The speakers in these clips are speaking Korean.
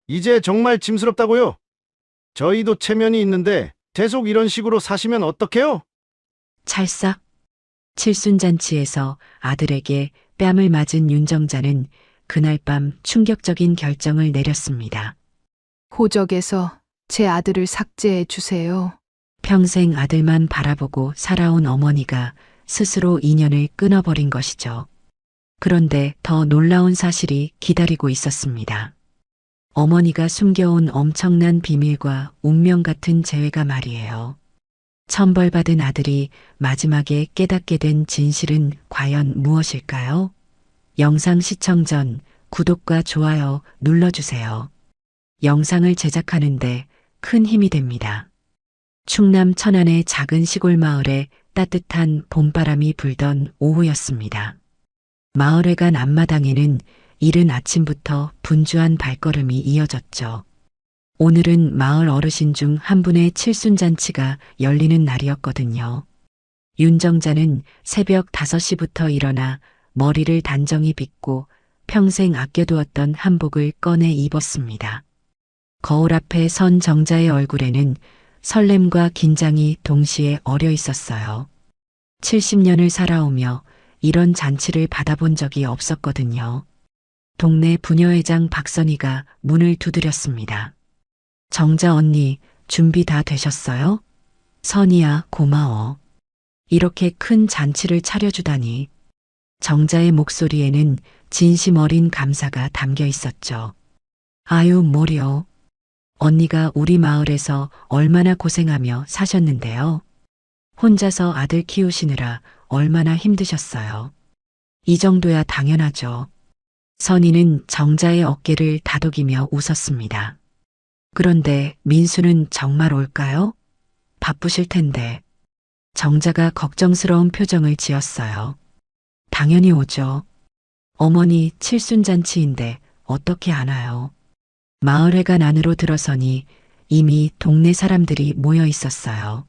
이제 정말 짐스럽다고요? 저희도 체면이 있는데 계속 이런 식으로 사시면 어떡해요? 찰싹. 칠순잔치에서 아들에게 뺨을 맞은 윤정자는 그날 밤 충격적인 결정을 내렸습니다. 호적에서 제 아들을 삭제해 주세요. 평생 아들만 바라보고 살아온 어머니가 스스로 인연을 끊어버린 것이죠. 그런데 더 놀라운 사실이 기다리고 있었습니다. 어머니가 숨겨온 엄청난 비밀과 운명 같은 재회가 말이에요. 천벌받은 아들이 마지막에 깨닫게 된 진실은 과연 무엇일까요? 영상 시청 전 구독과 좋아요 눌러주세요. 영상을 제작하는데 큰 힘이 됩니다. 충남 천안의 작은 시골 마을에 따뜻한 봄바람이 불던 오후였습니다. 마을회관 앞마당에는 이른 아침부터 분주한 발걸음이 이어졌죠. 오늘은 마을 어르신 중 한 분의 칠순잔치가 열리는 날이었거든요. 윤정자는 새벽 5시부터 일어나 머리를 단정히 빗고 평생 아껴두었던 한복을 꺼내 입었습니다. 거울 앞에 선 정자의 얼굴에는 설렘과 긴장이 동시에 어려 있었어요. 70년을 살아오며 이런 잔치를 받아본 적이 없었거든요. 동네 부녀회장 박선희가 문을 두드렸습니다. 정자 언니, 준비 다 되셨어요? 선희야, 고마워. 이렇게 큰 잔치를 차려주다니. 정자의 목소리에는 진심 어린 감사가 담겨 있었죠. 아유, 뭐려. 언니가 우리 마을에서 얼마나 고생하며 사셨는데요. 혼자서 아들 키우시느라 얼마나 힘드셨어요. 이 정도야 당연하죠. 선희는 정자의 어깨를 다독이며 웃었습니다. 그런데 민수는 정말 올까요? 바쁘실 텐데. 정자가 걱정스러운 표정을 지었어요. 당연히 오죠. 어머니 칠순잔치인데 어떻게 안 와요? 마을회관 안으로 들어서니 이미 동네 사람들이 모여 있었어요.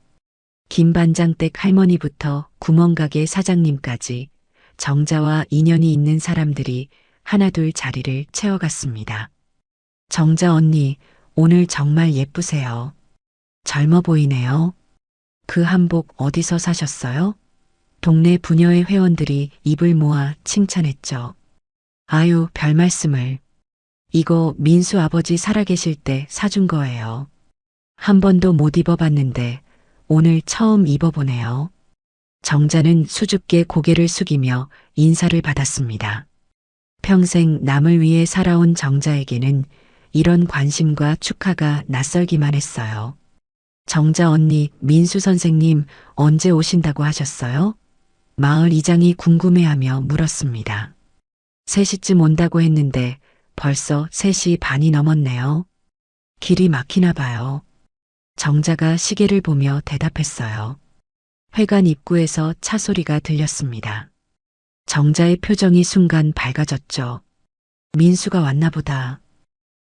김반장댁 할머니부터 구멍가게 사장님까지 정자와 인연이 있는 사람들이 하나둘 자리를 채워갔습니다. 정자 언니, 오늘 정말 예쁘세요. 젊어 보이네요. 그 한복 어디서 사셨어요? 동네 부녀의 회원들이 입을 모아 칭찬했죠. 아유, 별 말씀을. 이거 민수 아버지 살아계실 때 사준 거예요. 한 번도 못 입어봤는데 오늘 처음 입어보네요. 정자는 수줍게 고개를 숙이며 인사를 받았습니다. 평생 남을 위해 살아온 정자에게는 이런 관심과 축하가 낯설기만 했어요. 정자 언니, 민수 선생님 언제 오신다고 하셨어요? 마을 이장이 궁금해하며 물었습니다. 3시쯤 온다고 했는데 벌써 3시 반이 넘었네요. 길이 막히나 봐요. 정자가 시계를 보며 대답했어요. 회관 입구에서 차 소리가 들렸습니다. 정자의 표정이 순간 밝아졌죠. 민수가 왔나 보다.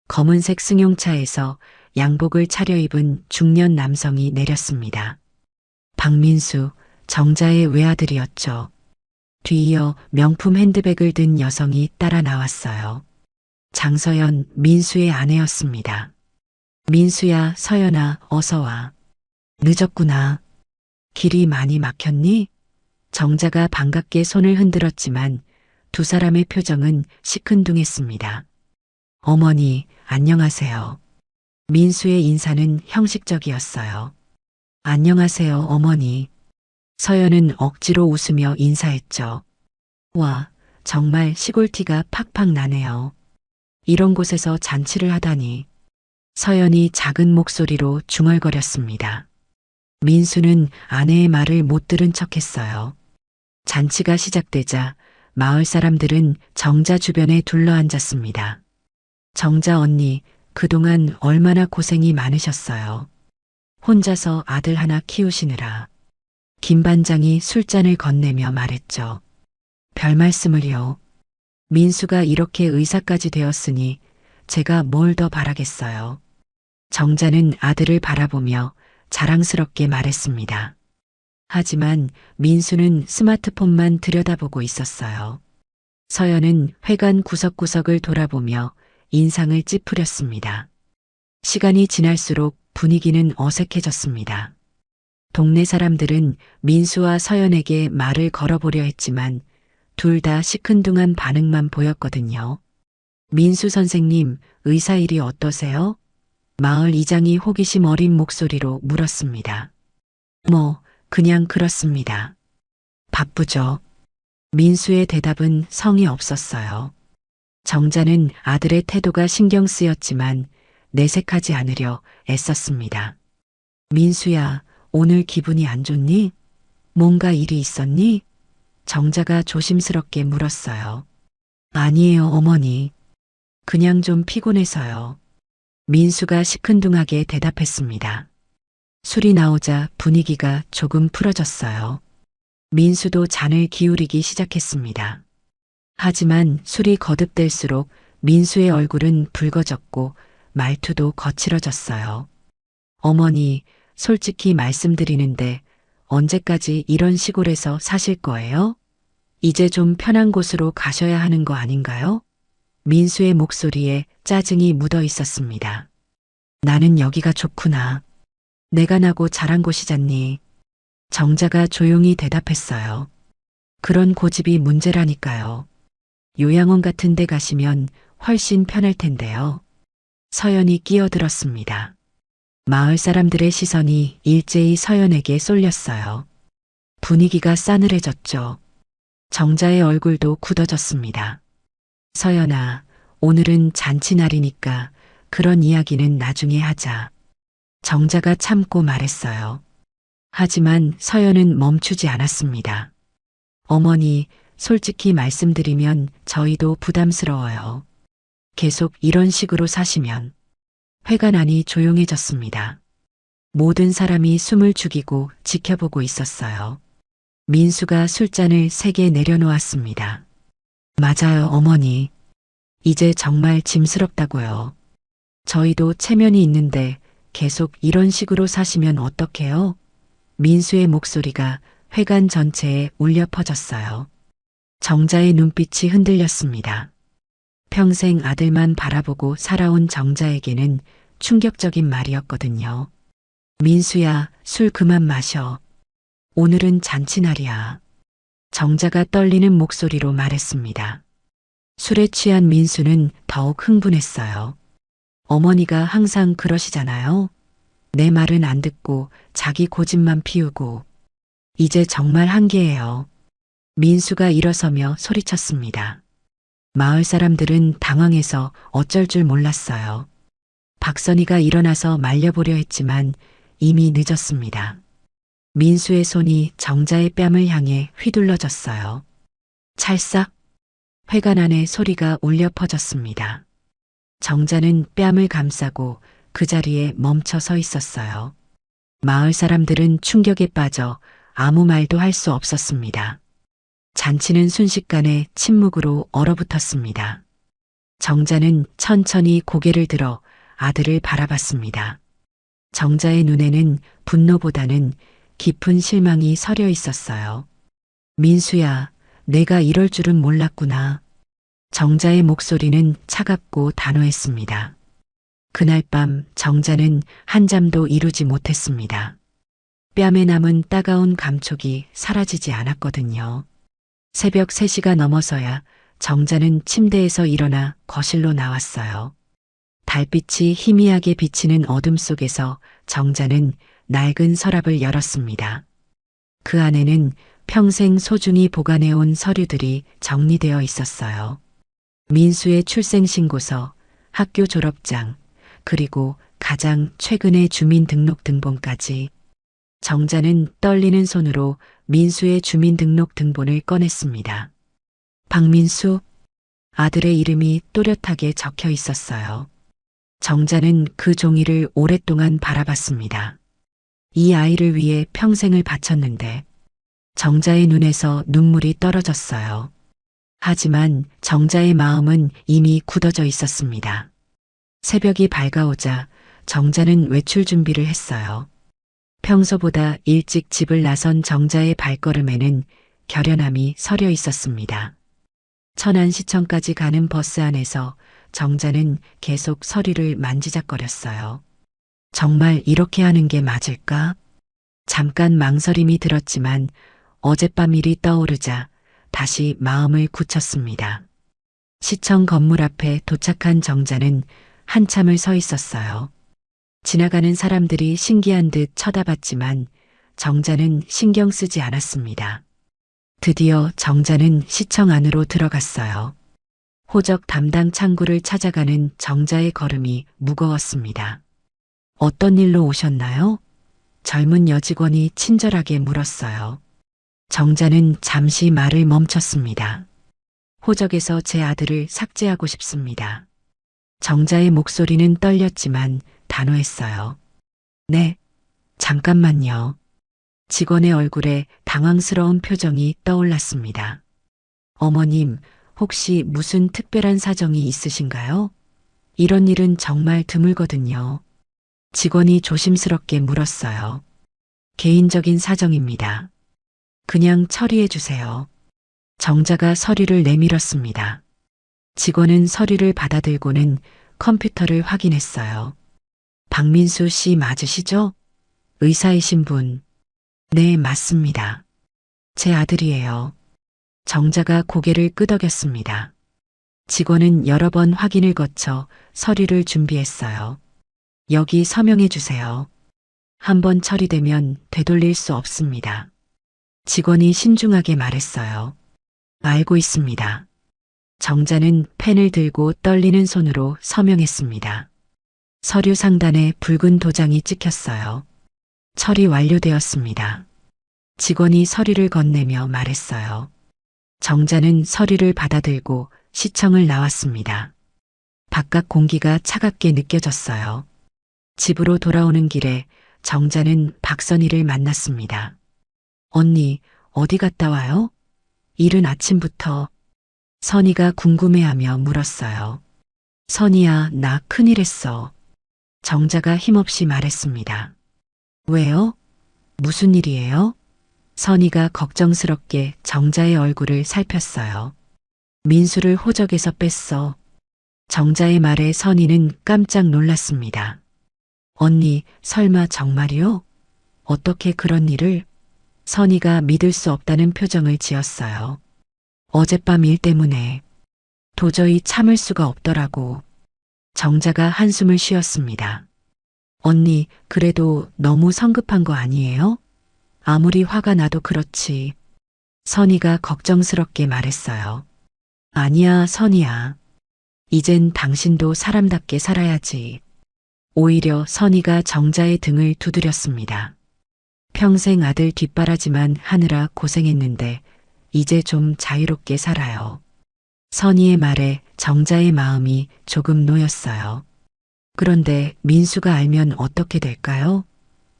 검은색 승용차에서 양복을 차려입은 중년 남성이 내렸습니다. 박민수, 정자의 외아들이었죠. 뒤이어 명품 핸드백을 든 여성이 따라 나왔어요. 장서연, 민수의 아내였습니다. 민수야, 서연아, 어서 와. 늦었구나. 길이 많이 막혔니? 정자가 반갑게 손을 흔들었지만 두 사람의 표정은 시큰둥했습니다. 어머니, 안녕하세요. 민수의 인사는 형식적이었어요. 안녕하세요, 어머니. 서연은 억지로 웃으며 인사했죠. 와, 정말 시골티가 팍팍 나네요. 이런 곳에서 잔치를 하다니. 서연이 작은 목소리로 중얼거렸습니다. 민수는 아내의 말을 못 들은 척했어요. 잔치가 시작되자 마을 사람들은 정자 주변에 둘러앉았습니다. 정자 언니, 그동안 얼마나 고생이 많으셨어요. 혼자서 아들 하나 키우시느라. 김 반장이 술잔을 건네며 말했죠. 별 말씀을요. 민수가 이렇게 의사까지 되었으니 제가 뭘 더 바라겠어요. 정자는 아들을 바라보며 자랑스럽게 말했습니다. 하지만 민수는 스마트폰만 들여다보고 있었어요. 서연은 회관 구석구석을 돌아보며 인상을 찌푸렸습니다. 시간이 지날수록 분위기는 어색해졌습니다. 동네 사람들은 민수와 서연에게 말을 걸어보려 했지만 둘 다 시큰둥한 반응만 보였거든요. 민수 선생님, 의사 일이 어떠세요? 마을 이장이 호기심 어린 목소리로 물었습니다. 그냥 그렇습니다. 바쁘죠. 민수의 대답은 성의 없었어요. 정자는 아들의 태도가 신경 쓰였지만 내색하지 않으려 애썼습니다. 민수야, 오늘 기분이 안 좋니? 뭔가 일이 있었니? 정자가 조심스럽게 물었어요. 아니에요, 어머니. 그냥 좀 피곤해서요. 민수가 시큰둥하게 대답했습니다. 술이 나오자 분위기가 조금 풀어졌어요. 민수도 잔을 기울이기 시작했습니다. 하지만 술이 거듭될수록 민수의 얼굴은 붉어졌고 말투도 거칠어졌어요. 어머니, 솔직히 말씀드리는데 언제까지 이런 시골에서 사실 거예요? 이제 좀 편한 곳으로 가셔야 하는 거 아닌가요? 민수의 목소리에 짜증이 묻어 있었습니다. 나는 여기가 좋구나. 내가 나고 자란 곳이잖니. 정자가 조용히 대답했어요. 그런 고집이 문제라니까요. 요양원 같은 데 가시면 훨씬 편할 텐데요. 서연이 끼어들었습니다. 마을 사람들의 시선이 일제히 서연에게 쏠렸어요. 분위기가 싸늘해졌죠. 정자의 얼굴도 굳어졌습니다. 서연아, 오늘은 잔치날이니까 그런 이야기는 나중에 하자. 정자가 참고 말했어요. 하지만 서연은 멈추지 않았습니다. 어머니, 솔직히 말씀드리면 저희도 부담스러워요. 계속 이런 식으로 사시면. 회관안이 조용해졌습니다. 모든 사람이 숨을 죽이고 지켜보고 있었어요. 민수가 술잔을 3개 내려놓았습니다. 맞아요, 어머니. 이제 정말 짐스럽다고요. 저희도 체면이 있는데 계속 이런 식으로 사시면 어떡해요? 민수의 목소리가 회관 전체에 울려 퍼졌어요. 정자의 눈빛이 흔들렸습니다. 평생 아들만 바라보고 살아온 정자에게는 충격적인 말이었거든요. 민수야, 술 그만 마셔. 오늘은 잔치날이야. 정자가 떨리는 목소리로 말했습니다. 술에 취한 민수는 더욱 흥분했어요. 어머니가 항상 그러시잖아요. 내 말은 안 듣고 자기 고집만 피우고. 이제 정말 한계예요. 민수가 일어서며 소리쳤습니다. 마을 사람들은 당황해서 어쩔 줄 몰랐어요. 박선희가 일어나서 말려보려 했지만 이미 늦었습니다. 민수의 손이 정자의 뺨을 향해 휘둘러졌어요. 찰싹! 회관 안에 소리가 울려 퍼졌습니다. 정자는 뺨을 감싸고 그 자리에 멈춰 서 있었어요. 마을 사람들은 충격에 빠져 아무 말도 할 수 없었습니다. 잔치는 순식간에 침묵으로 얼어붙었습니다. 정자는 천천히 고개를 들어 아들을 바라봤습니다. 정자의 눈에는 분노보다는 깊은 실망이 서려 있었어요. 민수야, 내가 이럴 줄은 몰랐구나. 정자의 목소리는 차갑고 단호했습니다. 그날 밤 정자는 한 잠도 이루지 못했습니다. 뺨에 남은 따가운 감촉이 사라지지 않았거든요. 새벽 3시가 넘어서야 정자는 침대에서 일어나 거실로 나왔어요. 달빛이 희미하게 비치는 어둠 속에서 정자는 낡은 서랍을 열었습니다. 그 안에는 평생 소중히 보관해온 서류들이 정리되어 있었어요. 민수의 출생신고서, 학교 졸업장, 그리고 가장 최근의 주민등록등본까지. 정자는 떨리는 손으로 민수의 주민등록등본을 꺼냈습니다. 박민수, 아들의 이름이 또렷하게 적혀 있었어요. 정자는 그 종이를 오랫동안 바라봤습니다. 이 아이를 위해 평생을 바쳤는데 정자의 눈에서 눈물이 떨어졌어요. 하지만 정자의 마음은 이미 굳어져 있었습니다. 새벽이 밝아오자 정자는 외출 준비를 했어요. 평소보다 일찍 집을 나선 정자의 발걸음에는 결연함이 서려 있었습니다. 천안시청까지 가는 버스 안에서 정자는 계속 서류를 만지작거렸어요. 정말 이렇게 하는 게 맞을까? 잠깐 망설임이 들었지만 어젯밤 일이 떠오르자 다시 마음을 굳혔습니다. 시청 건물 앞에 도착한 정자는 한참을 서 있었어요. 지나가는 사람들이 신기한 듯 쳐다봤지만 정자는 신경 쓰지 않았습니다. 드디어 정자는 시청 안으로 들어갔어요. 호적 담당 창구를 찾아가는 정자의 걸음이 무거웠습니다. 어떤 일로 오셨나요? 젊은 여직원이 친절하게 물었어요. 정자는 잠시 말을 멈췄습니다. 호적에서 제 아들을 삭제하고 싶습니다. 정자의 목소리는 떨렸지만 단호했어요. 네, 잠깐만요. 직원의 얼굴에 당황스러운 표정이 떠올랐습니다. 어머님, 혹시 무슨 특별한 사정이 있으신가요? 이런 일은 정말 드물거든요. 직원이 조심스럽게 물었어요. 개인적인 사정입니다. 그냥 처리해 주세요. 정자가 서류를 내밀었습니다. 직원은 서류를 받아들고는 컴퓨터를 확인했어요. 박민수 씨 맞으시죠? 의사이신 분. 네, 맞습니다. 제 아들이에요. 정자가 고개를 끄덕였습니다. 직원은 여러 번 확인을 거쳐 서류를 준비했어요. 여기 서명해 주세요. 한번 처리되면 되돌릴 수 없습니다. 직원이 신중하게 말했어요. 알고 있습니다. 정자는 펜을 들고 떨리는 손으로 서명했습니다. 서류 상단에 붉은 도장이 찍혔어요. 처리 완료되었습니다. 직원이 서류를 건네며 말했어요. 정자는 서류를 받아들고 시청을 나왔습니다. 바깥 공기가 차갑게 느껴졌어요. 집으로 돌아오는 길에 정자는 박선희를 만났습니다. 언니, 어디 갔다 와요? 이른 아침부터. 선희가 궁금해하며 물었어요. 선희야, 나 큰일 했어. 정자가 힘없이 말했습니다. 왜요? 무슨 일이에요? 선희가 걱정스럽게 정자의 얼굴을 살폈어요. 민수를 호적에서 뺐어. 정자의 말에 선희는 깜짝 놀랐습니다. 언니, 설마 정말이요? 어떻게 그런 일을? 선희가 믿을 수 없다는 표정을 지었어요. 어젯밤 일 때문에 도저히 참을 수가 없더라고. 정자가 한숨을 쉬었습니다. 언니, 그래도 너무 성급한 거 아니에요? 아무리 화가 나도 그렇지. 선희가 걱정스럽게 말했어요. 아니야, 선희야. 이젠 당신도 사람답게 살아야지. 오히려 선희가 정자의 등을 두드렸습니다. 평생 아들 뒷바라지만 하느라 고생했는데 이제 좀 자유롭게 살아요. 선희의 말에 정자의 마음이 조금 놓였어요. 그런데 민수가 알면 어떻게 될까요?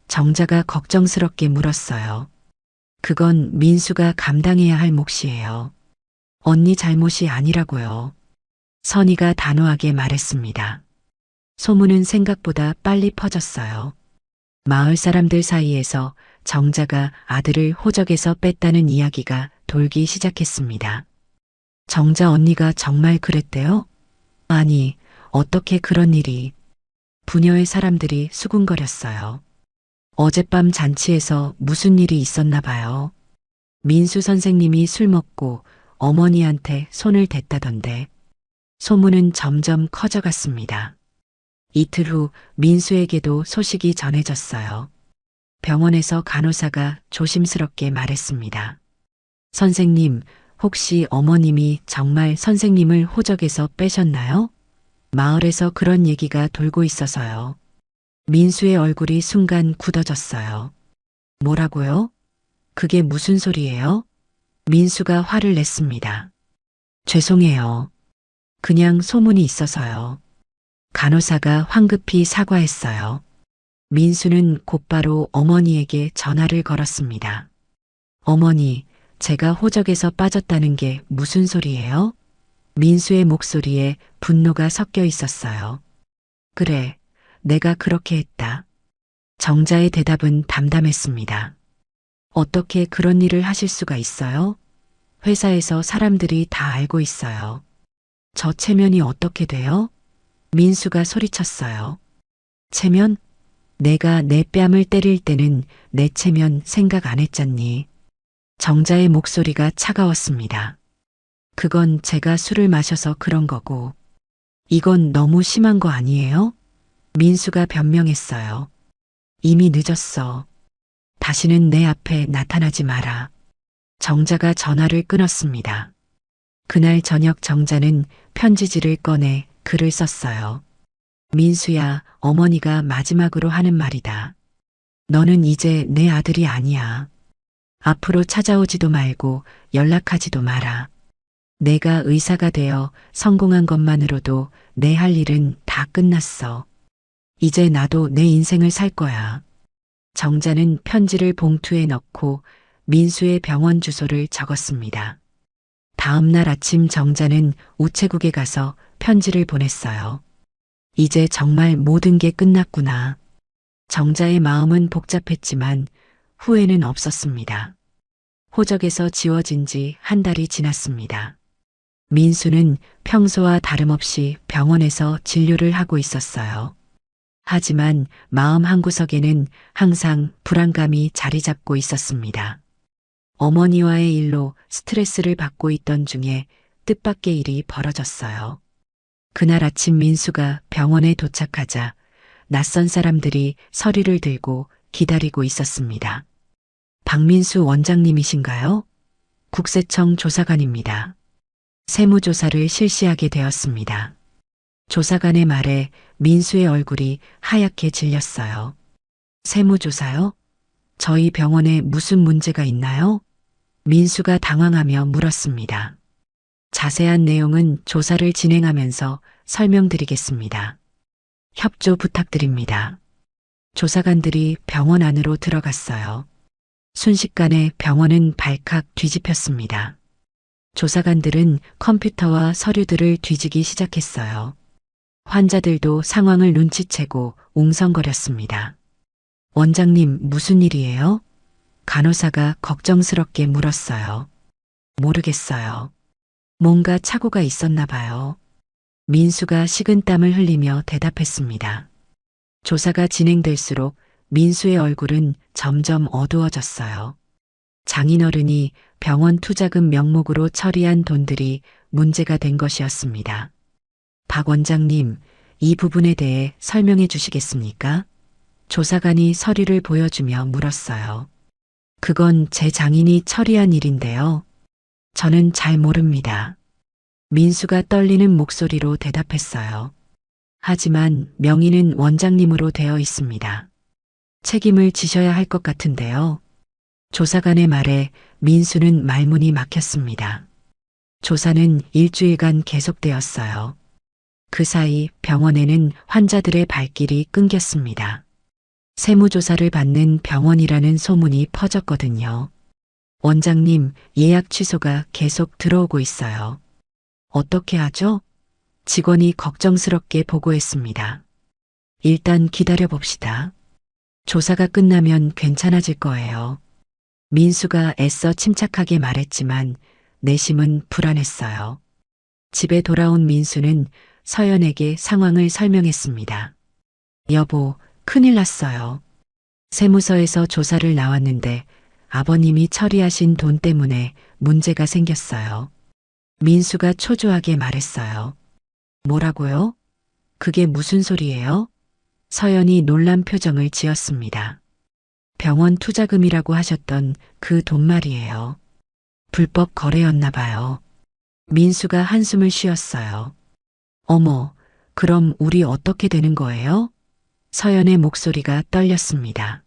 정자가 걱정스럽게 물었어요. 그건 민수가 감당해야 할 몫이에요. 언니 잘못이 아니라고요. 선희가 단호하게 말했습니다. 소문은 생각보다 빨리 퍼졌어요. 마을 사람들 사이에서 정자가 아들을 호적에서 뺐다는 이야기가 돌기 시작했습니다. 정자 언니가 정말 그랬대요? 아니, 어떻게 그런 일이. 부녀의 사람들이 수군거렸어요. 어젯밤 잔치에서 무슨 일이 있었나 봐요. 민수 선생님이 술 먹고 어머니한테 손을 댔다던데. 소문은 점점 커져갔습니다. 이틀 후 민수에게도 소식이 전해졌어요. 병원에서 간호사가 조심스럽게 말했습니다. 선생님, 혹시 어머님이 정말 선생님을 호적에서 빼셨나요? 마을에서 그런 얘기가 돌고 있어서요. 민수의 얼굴이 순간 굳어졌어요. 뭐라고요? 그게 무슨 소리예요? 민수가 화를 냈습니다. 죄송해요. 그냥 소문이 있어서요. 간호사가 황급히 사과했어요. 민수는 곧바로 어머니에게 전화를 걸었습니다. 어머니, 제가 호적에서 빠졌다는 게 무슨 소리예요? 민수의 목소리에 분노가 섞여 있었어요. 그래, 내가 그렇게 했다. 정자의 대답은 담담했습니다. 어떻게 그런 일을 하실 수가 있어요? 회사에서 사람들이 다 알고 있어요. 저 체면이 어떻게 돼요? 민수가 소리쳤어요. 체면? 내가 내 뺨을 때릴 때는 내 체면 생각 안 했잖니. 정자의 목소리가 차가웠습니다. 그건 제가 술을 마셔서 그런 거고. 이건 너무 심한 거 아니에요? 민수가 변명했어요. 이미 늦었어. 다시는 내 앞에 나타나지 마라. 정자가 전화를 끊었습니다. 그날 저녁 정자는 편지지를 꺼내 글을 썼어요. 민수야, 어머니가 마지막으로 하는 말이다. 너는 이제 내 아들이 아니야. 앞으로 찾아오지도 말고 연락하지도 마라. 내가 의사가 되어 성공한 것만으로도 내 할 일은 다 끝났어. 이제 나도 내 인생을 살 거야. 정자는 편지를 봉투에 넣고 민수의 병원 주소를 적었습니다. 다음 날 아침 정자는 우체국에 가서 편지를 보냈어요. 이제 정말 모든 게 끝났구나. 정자의 마음은 복잡했지만 후회는 없었습니다. 호적에서 지워진 지 한 달이 지났습니다. 민수는 평소와 다름없이 병원에서 진료를 하고 있었어요. 하지만 마음 한구석에는 항상 불안감이 자리 잡고 있었습니다. 어머니와의 일로 스트레스를 받고 있던 중에 뜻밖의 일이 벌어졌어요. 그날 아침 민수가 병원에 도착하자 낯선 사람들이 서류를 들고 기다리고 있었습니다. 박민수 원장님이신가요? 국세청 조사관입니다. 세무조사를 실시하게 되었습니다. 조사관의 말에 민수의 얼굴이 하얗게 질렸어요. 세무조사요? 저희 병원에 무슨 문제가 있나요? 민수가 당황하며 물었습니다. 자세한 내용은 조사를 진행하면서 설명드리겠습니다. 협조 부탁드립니다. 조사관들이 병원 안으로 들어갔어요. 순식간에 병원은 발칵 뒤집혔습니다. 조사관들은 컴퓨터와 서류들을 뒤지기 시작했어요. 환자들도 상황을 눈치채고 웅성거렸습니다. 원장님, 무슨 일이에요? 간호사가 걱정스럽게 물었어요. 모르겠어요. 뭔가 착오가 있었나 봐요. 민수가 식은땀을 흘리며 대답했습니다. 조사가 진행될수록 민수의 얼굴은 점점 어두워졌어요. 장인어른이 병원 투자금 명목으로 처리한 돈들이 문제가 된 것이었습니다. 박 원장님, 이 부분에 대해 설명해 주시겠습니까? 조사관이 서류를 보여주며 물었어요. 그건 제 장인이 처리한 일인데요. 저는 잘 모릅니다. 민수가 떨리는 목소리로 대답했어요. 하지만 명의는 원장님으로 되어 있습니다. 책임을 지셔야 할 것 같은데요. 조사관의 말에 민수는 말문이 막혔습니다. 조사는 일주일간 계속되었어요. 그 사이 병원에는 환자들의 발길이 끊겼습니다. 세무조사를 받는 병원이라는 소문이 퍼졌거든요. 원장님, 예약 취소가 계속 들어오고 있어요. 어떻게 하죠? 직원이 걱정스럽게 보고했습니다. 일단 기다려봅시다. 조사가 끝나면 괜찮아질 거예요. 민수가 애써 침착하게 말했지만 내심은 불안했어요. 집에 돌아온 민수는 서연에게 상황을 설명했습니다. 여보, 큰일 났어요. 세무서에서 조사를 나왔는데 아버님이 처리하신 돈 때문에 문제가 생겼어요. 민수가 초조하게 말했어요. 뭐라고요? 그게 무슨 소리예요? 서연이 놀란 표정을 지었습니다. 병원 투자금이라고 하셨던 그 돈 말이에요. 불법 거래였나 봐요. 민수가 한숨을 쉬었어요. 어머, 그럼 우리 어떻게 되는 거예요? 서연의 목소리가 떨렸습니다.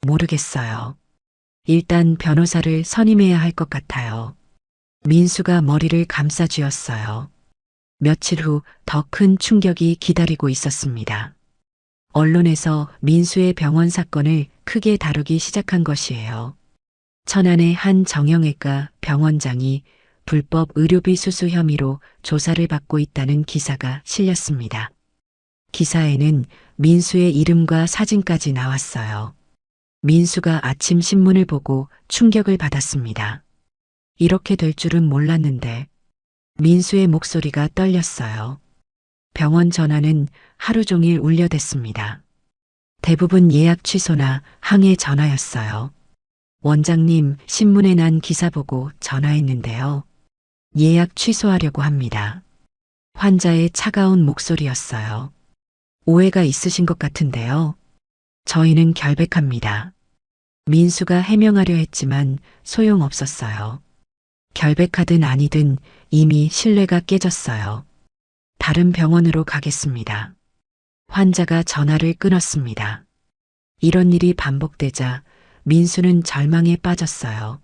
모르겠어요. 일단 변호사를 선임해야 할 것 같아요. 민수가 머리를 감싸 쥐었어요. 며칠 후 더 큰 충격이 기다리고 있었습니다. 언론에서 민수의 병원 사건을 크게 다루기 시작한 것이에요. 천안의 한 정형외과 병원장이 불법 의료비 수수 혐의로 조사를 받고 있다는 기사가 실렸습니다. 기사에는 민수의 이름과 사진까지 나왔어요. 민수가 아침 신문을 보고 충격을 받았습니다. 이렇게 될 줄은 몰랐는데 민수의 목소리가 떨렸어요. 병원 전화는 하루 종일 울려댔습니다. 대부분 예약 취소나 항해 전화였어요. 원장님, 신문에 난 기사 보고 전화했는데요. 예약 취소하려고 합니다. 환자의 차가운 목소리였어요. 오해가 있으신 것 같은데요. 저희는 결백합니다. 민수가 해명하려 했지만 소용없었어요. 결백하든 아니든 이미 신뢰가 깨졌어요. 다른 병원으로 가겠습니다. 환자가 전화를 끊었습니다. 이런 일이 반복되자 민수는 절망에 빠졌어요.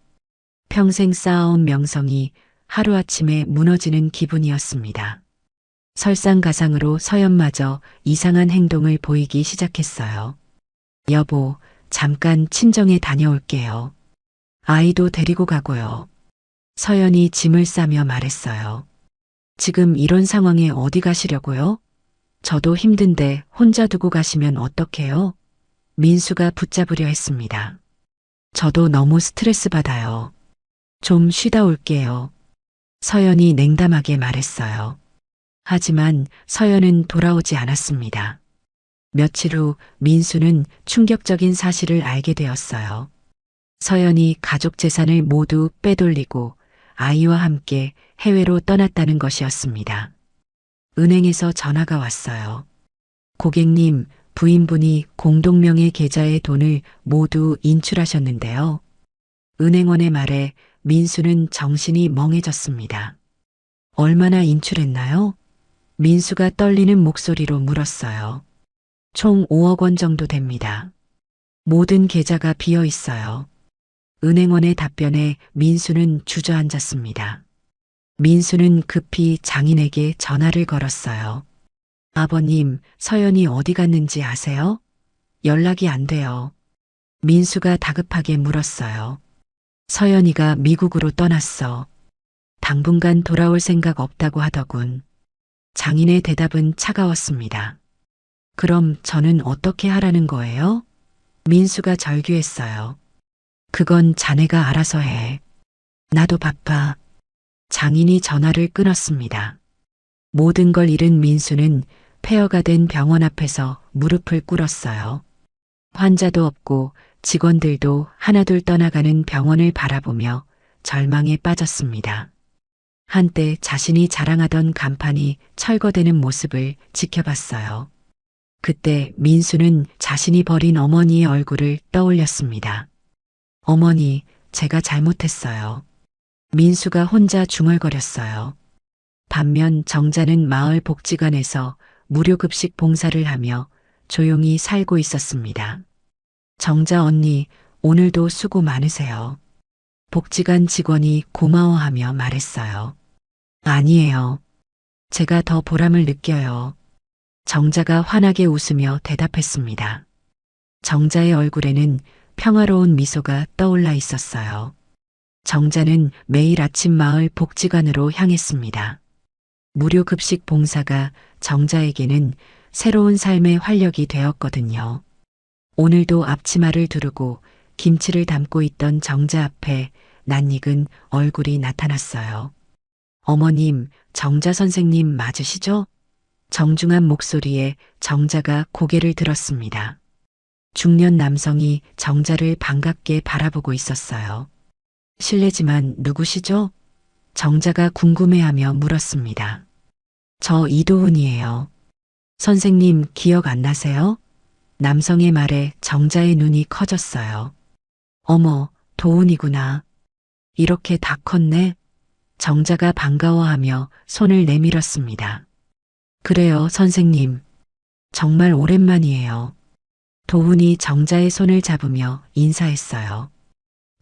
평생 쌓아온 명성이 하루아침에 무너지는 기분이었습니다. 설상가상으로 서연마저 이상한 행동을 보이기 시작했어요. 여보, 잠깐 친정에 다녀올게요. 아이도 데리고 가고요. 서연이 짐을 싸며 말했어요. 지금 이런 상황에 어디 가시려고요? 저도 힘든데 혼자 두고 가시면 어떡해요? 민수가 붙잡으려 했습니다. 저도 너무 스트레스 받아요. 좀 쉬다 올게요. 서연이 냉담하게 말했어요. 하지만 서연은 돌아오지 않았습니다. 며칠 후 민수는 충격적인 사실을 알게 되었어요. 서연이 가족 재산을 모두 빼돌리고 아이와 함께 해외로 떠났다는 것이었습니다. 은행에서 전화가 왔어요. 고객님, 부인분이 공동명의 계좌에 돈을 모두 인출하셨는데요. 은행원의 말에 민수는 정신이 멍해졌습니다. 얼마나 인출했나요? 민수가 떨리는 목소리로 물었어요. 총 5억 원 정도 됩니다. 모든 계좌가 비어 있어요. 은행원의 답변에 민수는 주저앉았습니다. 민수는 급히 장인에게 전화를 걸었어요. 아버님, 서연이 어디 갔는지 아세요? 연락이 안 돼요. 민수가 다급하게 물었어요. 서연이가 미국으로 떠났어. 당분간 돌아올 생각 없다고 하더군. 장인의 대답은 차가웠습니다. 그럼 저는 어떻게 하라는 거예요? 민수가 절규했어요. 그건 자네가 알아서 해. 나도 바빠. 장인이 전화를 끊었습니다. 모든 걸 잃은 민수는 폐허가 된 병원 앞에서 무릎을 꿇었어요. 환자도 없고 직원들도 하나둘 떠나가는 병원을 바라보며 절망에 빠졌습니다. 한때 자신이 자랑하던 간판이 철거되는 모습을 지켜봤어요. 그때 민수는 자신이 버린 어머니의 얼굴을 떠올렸습니다. 어머니, 제가 잘못했어요. 민수가 혼자 중얼거렸어요. 반면 정자는 마을 복지관에서 무료급식 봉사를 하며 조용히 살고 있었습니다. 정자 언니, 오늘도 수고 많으세요. 복지관 직원이 고마워하며 말했어요. 아니에요. 제가 더 보람을 느껴요. 정자가 환하게 웃으며 대답했습니다. 정자의 얼굴에는 평화로운 미소가 떠올라 있었어요. 정자는 매일 아침 마을 복지관으로 향했습니다. 무료 급식 봉사가 정자에게는 새로운 삶의 활력이 되었거든요. 오늘도 앞치마를 두르고 김치를 담고 있던 정자 앞에 낯익은 얼굴이 나타났어요. 어머님, 정자 선생님 맞으시죠? 정중한 목소리에 정자가 고개를 들었습니다. 중년 남성이 정자를 반갑게 바라보고 있었어요. 실례지만 누구시죠? 정자가 궁금해하며 물었습니다. 저 이도훈이에요. 선생님 기억 안 나세요? 남성의 말에 정자의 눈이 커졌어요. 어머, 도훈이구나. 이렇게 다 컸네. 정자가 반가워하며 손을 내밀었습니다. 그래요, 선생님. 정말 오랜만이에요. 도훈이 정자의 손을 잡으며 인사했어요.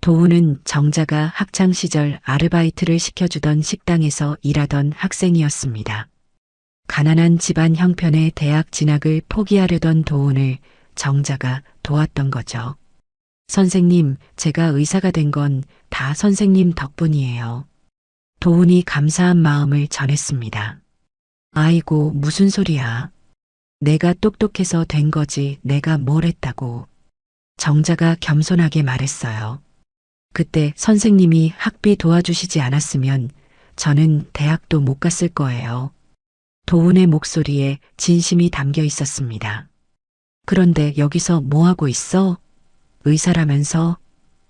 도훈은 정자가 학창시절 아르바이트를 시켜주던 식당에서 일하던 학생이었습니다. 가난한 집안 형편에 대학 진학을 포기하려던 도훈을 정자가 도왔던 거죠. 선생님, 제가 의사가 된 건 다 선생님 덕분이에요. 도훈이 감사한 마음을 전했습니다. 아이고, 무슨 소리야. 내가 똑똑해서 된 거지 내가 뭘 했다고. 정자가 겸손하게 말했어요. 그때 선생님이 학비 도와주시지 않았으면 저는 대학도 못 갔을 거예요. 도훈의 목소리에 진심이 담겨 있었습니다. 그런데 여기서 뭐 하고 있어? 의사라면서?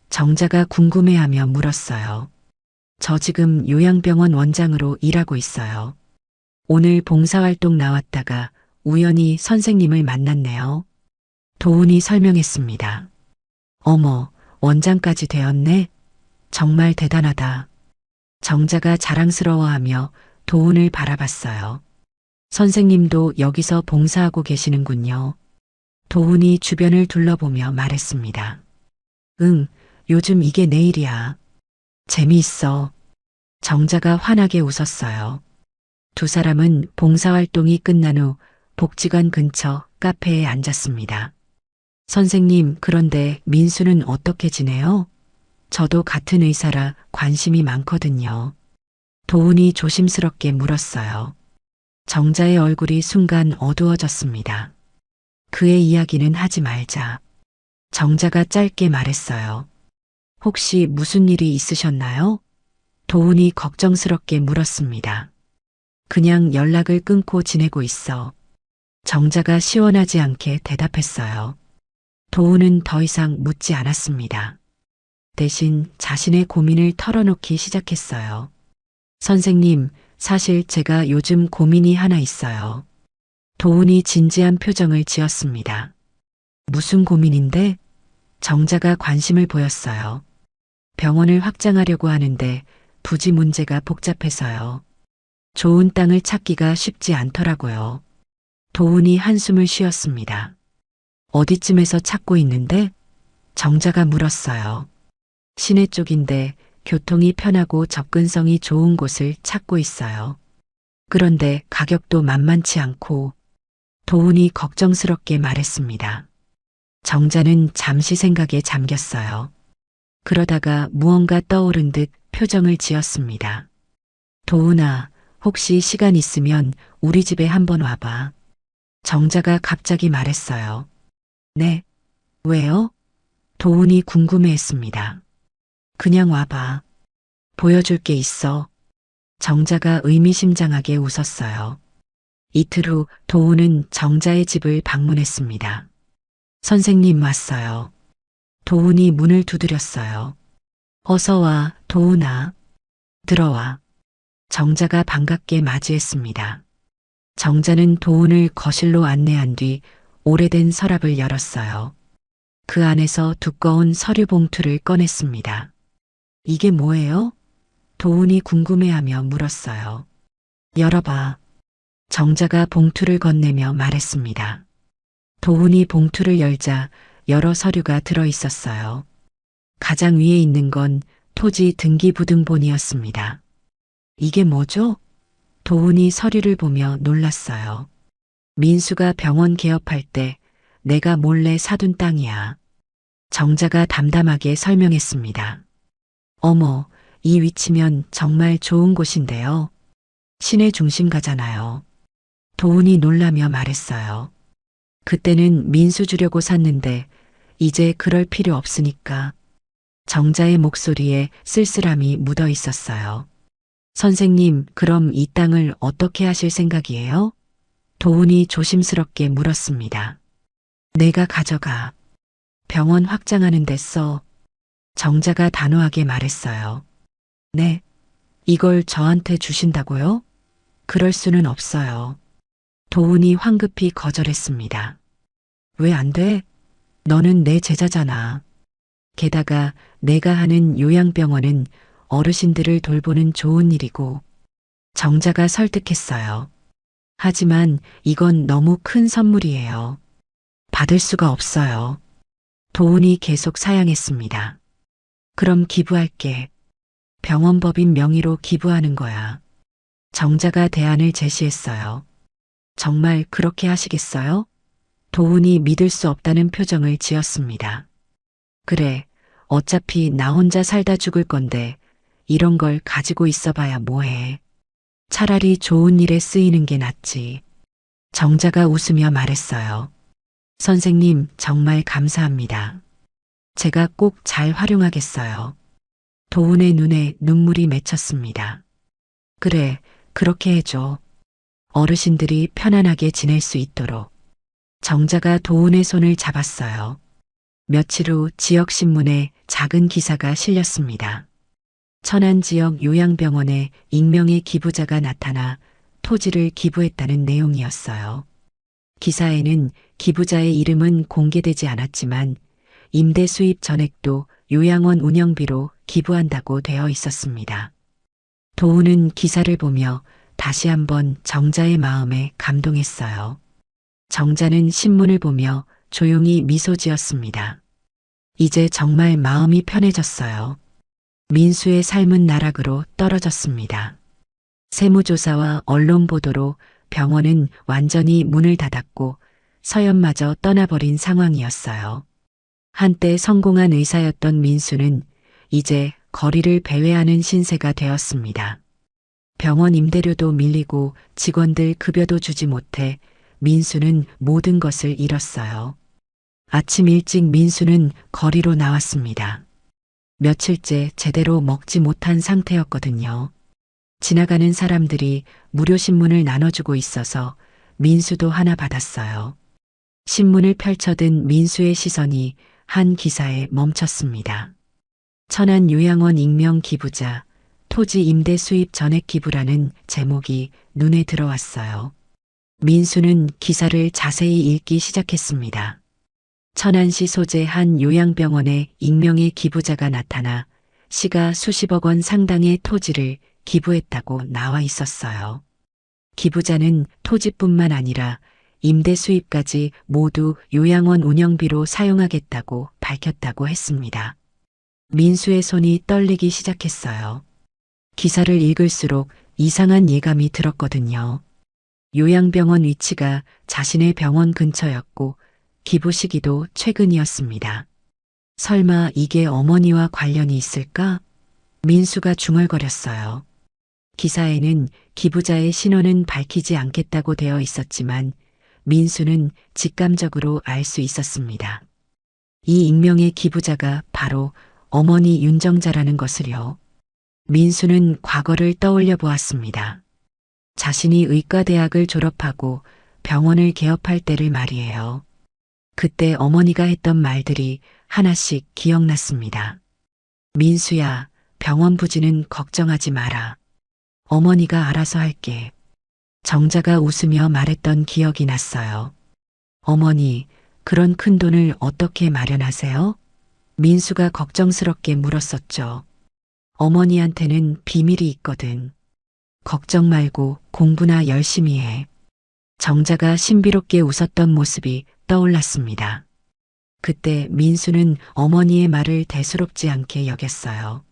정자가 궁금해하며 물었어요. 저 지금 요양병원 원장으로 일하고 있어요. 오늘 봉사활동 나왔다가 우연히 선생님을 만났네요. 도훈이 설명했습니다. 어머, 원장까지 되었네? 정말 대단하다. 정자가 자랑스러워하며 도훈을 바라봤어요. 선생님도 여기서 봉사하고 계시는군요. 도훈이 주변을 둘러보며 말했습니다. 응, 요즘 이게 내 일이야. 재미있어. 정자가 환하게 웃었어요. 두 사람은 봉사활동이 끝난 후 복지관 근처 카페에 앉았습니다. 선생님, 그런데 민수는 어떻게 지내요? 저도 같은 의사라 관심이 많거든요. 도훈이 조심스럽게 물었어요. 정자의 얼굴이 순간 어두워졌습니다. 그의 이야기는 하지 말자. 정자가 짧게 말했어요. 혹시 무슨 일이 있으셨나요? 도훈이 걱정스럽게 물었습니다. 그냥 연락을 끊고 지내고 있어. 정자가 시원하지 않게 대답했어요. 도훈은 더 이상 묻지 않았습니다. 대신 자신의 고민을 털어놓기 시작했어요. 선생님, 사실 제가 요즘 고민이 하나 있어요. 도훈이 진지한 표정을 지었습니다. 무슨 고민인데? 정자가 관심을 보였어요. 병원을 확장하려고 하는데 부지 문제가 복잡해서요. 좋은 땅을 찾기가 쉽지 않더라고요. 도훈이 한숨을 쉬었습니다. 어디쯤에서 찾고 있는데? 정자가 물었어요. 시내 쪽인데 교통이 편하고 접근성이 좋은 곳을 찾고 있어요. 그런데 가격도 만만치 않고 도훈이 걱정스럽게 말했습니다. 정자는 잠시 생각에 잠겼어요. 그러다가 무언가 떠오른 듯 표정을 지었습니다. 도훈아, 혹시 시간 있으면 우리 집에 한번 와봐. 정자가 갑자기 말했어요. 네. 왜요? 도훈이 궁금해했습니다. 그냥 와봐. 보여줄 게 있어. 정자가 의미심장하게 웃었어요. 이틀 후 도훈은 정자의 집을 방문했습니다. 선생님 왔어요. 도훈이 문을 두드렸어요. 어서 와, 도훈아. 들어와. 정자가 반갑게 맞이했습니다. 정자는 도훈을 거실로 안내한 뒤 오래된 서랍을 열었어요. 그 안에서 두꺼운 서류 봉투를 꺼냈습니다. 이게 뭐예요? 도훈이 궁금해하며 물었어요. 열어봐. 정자가 봉투를 건네며 말했습니다. 도훈이 봉투를 열자 여러 서류가 들어 있었어요. 가장 위에 있는 건 토지 등기부등본이었습니다. 이게 뭐죠? 도훈이 서류를 보며 놀랐어요. 민수가 병원 개업할 때 내가 몰래 사둔 땅이야. 정자가 담담하게 설명했습니다. 어머, 이 위치면 정말 좋은 곳인데요. 시내 중심 가잖아요. 도훈이 놀라며 말했어요. 그때는 민수 주려고 샀는데 이제 그럴 필요 없으니까. 정자의 목소리에 쓸쓸함이 묻어 있었어요. 선생님, 그럼 이 땅을 어떻게 하실 생각이에요? 도훈이 조심스럽게 물었습니다. 내가 가져가. 병원 확장하는 데 써. 정자가 단호하게 말했어요. 네. 이걸 저한테 주신다고요? 그럴 수는 없어요. 도훈이 황급히 거절했습니다. 왜 안 돼? 너는 내 제자잖아. 게다가 내가 하는 요양병원은 어르신들을 돌보는 좋은 일이고. 정자가 설득했어요. 하지만 이건 너무 큰 선물이에요. 받을 수가 없어요. 도훈이 계속 사양했습니다. 그럼 기부할게. 병원법인 명의로 기부하는 거야. 정자가 대안을 제시했어요. 정말 그렇게 하시겠어요? 도훈이 믿을 수 없다는 표정을 지었습니다. 그래, 어차피 나 혼자 살다 죽을 건데 이런 걸 가지고 있어봐야 뭐해. 차라리 좋은 일에 쓰이는 게 낫지. 정자가 웃으며 말했어요. 선생님, 정말 감사합니다. 제가 꼭 잘 활용하겠어요. 도훈의 눈에 눈물이 맺혔습니다. 그래, 그렇게 해줘. 어르신들이 편안하게 지낼 수 있도록. 정자가 도훈의 손을 잡았어요. 며칠 후 지역신문에 작은 기사가 실렸습니다. 천안 지역 요양병원에 익명의 기부자가 나타나 토지를 기부했다는 내용이었어요. 기사에는 기부자의 이름은 공개되지 않았지만 임대 수입 전액도 요양원 운영비로 기부한다고 되어 있었습니다. 도훈은 기사를 보며 다시 한번 정자의 마음에 감동했어요. 정자는 신문을 보며 조용히 미소 지었습니다. 이제 정말 마음이 편해졌어요. 민수의 삶은 나락으로 떨어졌습니다. 세무조사와 언론 보도로 병원은 완전히 문을 닫았고 서연마저 떠나버린 상황이었어요. 한때 성공한 의사였던 민수는 이제 거리를 배회하는 신세가 되었습니다. 병원 임대료도 밀리고 직원들 급여도 주지 못해 민수는 모든 것을 잃었어요. 아침 일찍 민수는 거리로 나왔습니다. 며칠째 제대로 먹지 못한 상태였거든요. 지나가는 사람들이 무료신문을 나눠주고 있어서 민수도 하나 받았어요. 신문을 펼쳐든 민수의 시선이 한 기사에 멈췄습니다. 천안 요양원 익명 기부자, 토지 임대 수입 전액 기부라는 제목이 눈에 들어왔어요. 민수는 기사를 자세히 읽기 시작했습니다. 천안시 소재 한 요양병원에 익명의 기부자가 나타나 시가 수십억 원 상당의 토지를 기부했다고 나와 있었어요. 기부자는 토지뿐만 아니라 임대 수입까지 모두 요양원 운영비로 사용하겠다고 밝혔다고 했습니다. 민수의 손이 떨리기 시작했어요. 기사를 읽을수록 이상한 예감이 들었거든요. 요양병원 위치가 자신의 병원 근처였고 기부 시기도 최근이었습니다. 설마 이게 어머니와 관련이 있을까? 민수가 중얼거렸어요. 기사에는 기부자의 신원은 밝히지 않겠다고 되어 있었지만 민수는 직감적으로 알 수 있었습니다. 이 익명의 기부자가 바로 어머니 윤정자라는 것을요. 민수는 과거를 떠올려 보았습니다. 자신이 의과대학을 졸업하고 병원을 개업할 때를 말이에요. 그때 어머니가 했던 말들이 하나씩 기억났습니다. 민수야, 병원 부지는 걱정하지 마라. 어머니가 알아서 할게. 정자가 웃으며 말했던 기억이 났어요. 어머니, 그런 큰 돈을 어떻게 마련하세요? 민수가 걱정스럽게 물었었죠. 어머니한테는 비밀이 있거든. 걱정 말고 공부나 열심히 해. 정자가 신비롭게 웃었던 모습이 떠올랐습니다. 그때 민수는 어머니의 말을 대수롭지 않게 여겼어요.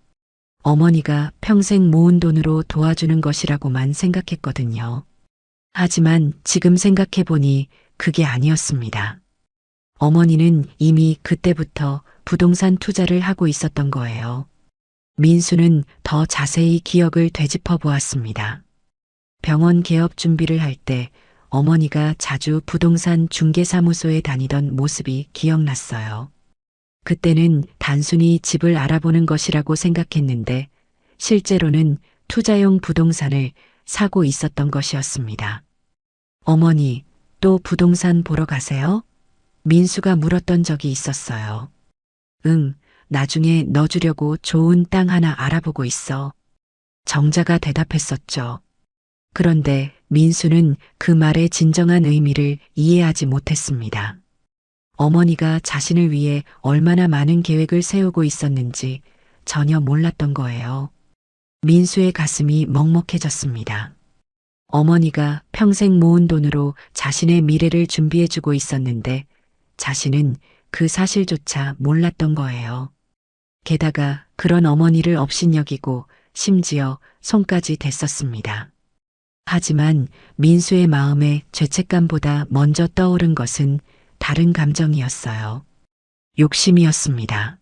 어머니가 평생 모은 돈으로 도와주는 것이라고만 생각했거든요. 하지만 지금 생각해보니 그게 아니었습니다. 어머니는 이미 그때부터 부동산 투자를 하고 있었던 거예요. 민수는 더 자세히 기억을 되짚어 보았습니다. 병원 개업 준비를 할 때 어머니가 자주 부동산 중개사무소에 다니던 모습이 기억났어요. 그때는 단순히 집을 알아보는 것이라고 생각했는데 실제로는 투자용 부동산을 사고 있었던 것이었습니다. 어머니, 또 부동산 보러 가세요? 민수가 물었던 적이 있었어요. 응, 나중에 넣어주려고 좋은 땅 하나 알아보고 있어. 정자가 대답했었죠. 그런데 민수는 그 말의 진정한 의미를 이해하지 못했습니다. 어머니가 자신을 위해 얼마나 많은 계획을 세우고 있었는지 전혀 몰랐던 거예요. 민수의 가슴이 먹먹해졌습니다. 어머니가 평생 모은 돈으로 자신의 미래를 준비해주고 있었는데 자신은 그 사실조차 몰랐던 거예요. 게다가 그런 어머니를 업신여기고 심지어 손까지 댔었습니다. 하지만 민수의 마음에 죄책감보다 먼저 떠오른 것은 다른 감정이었어요. 욕심이었습니다.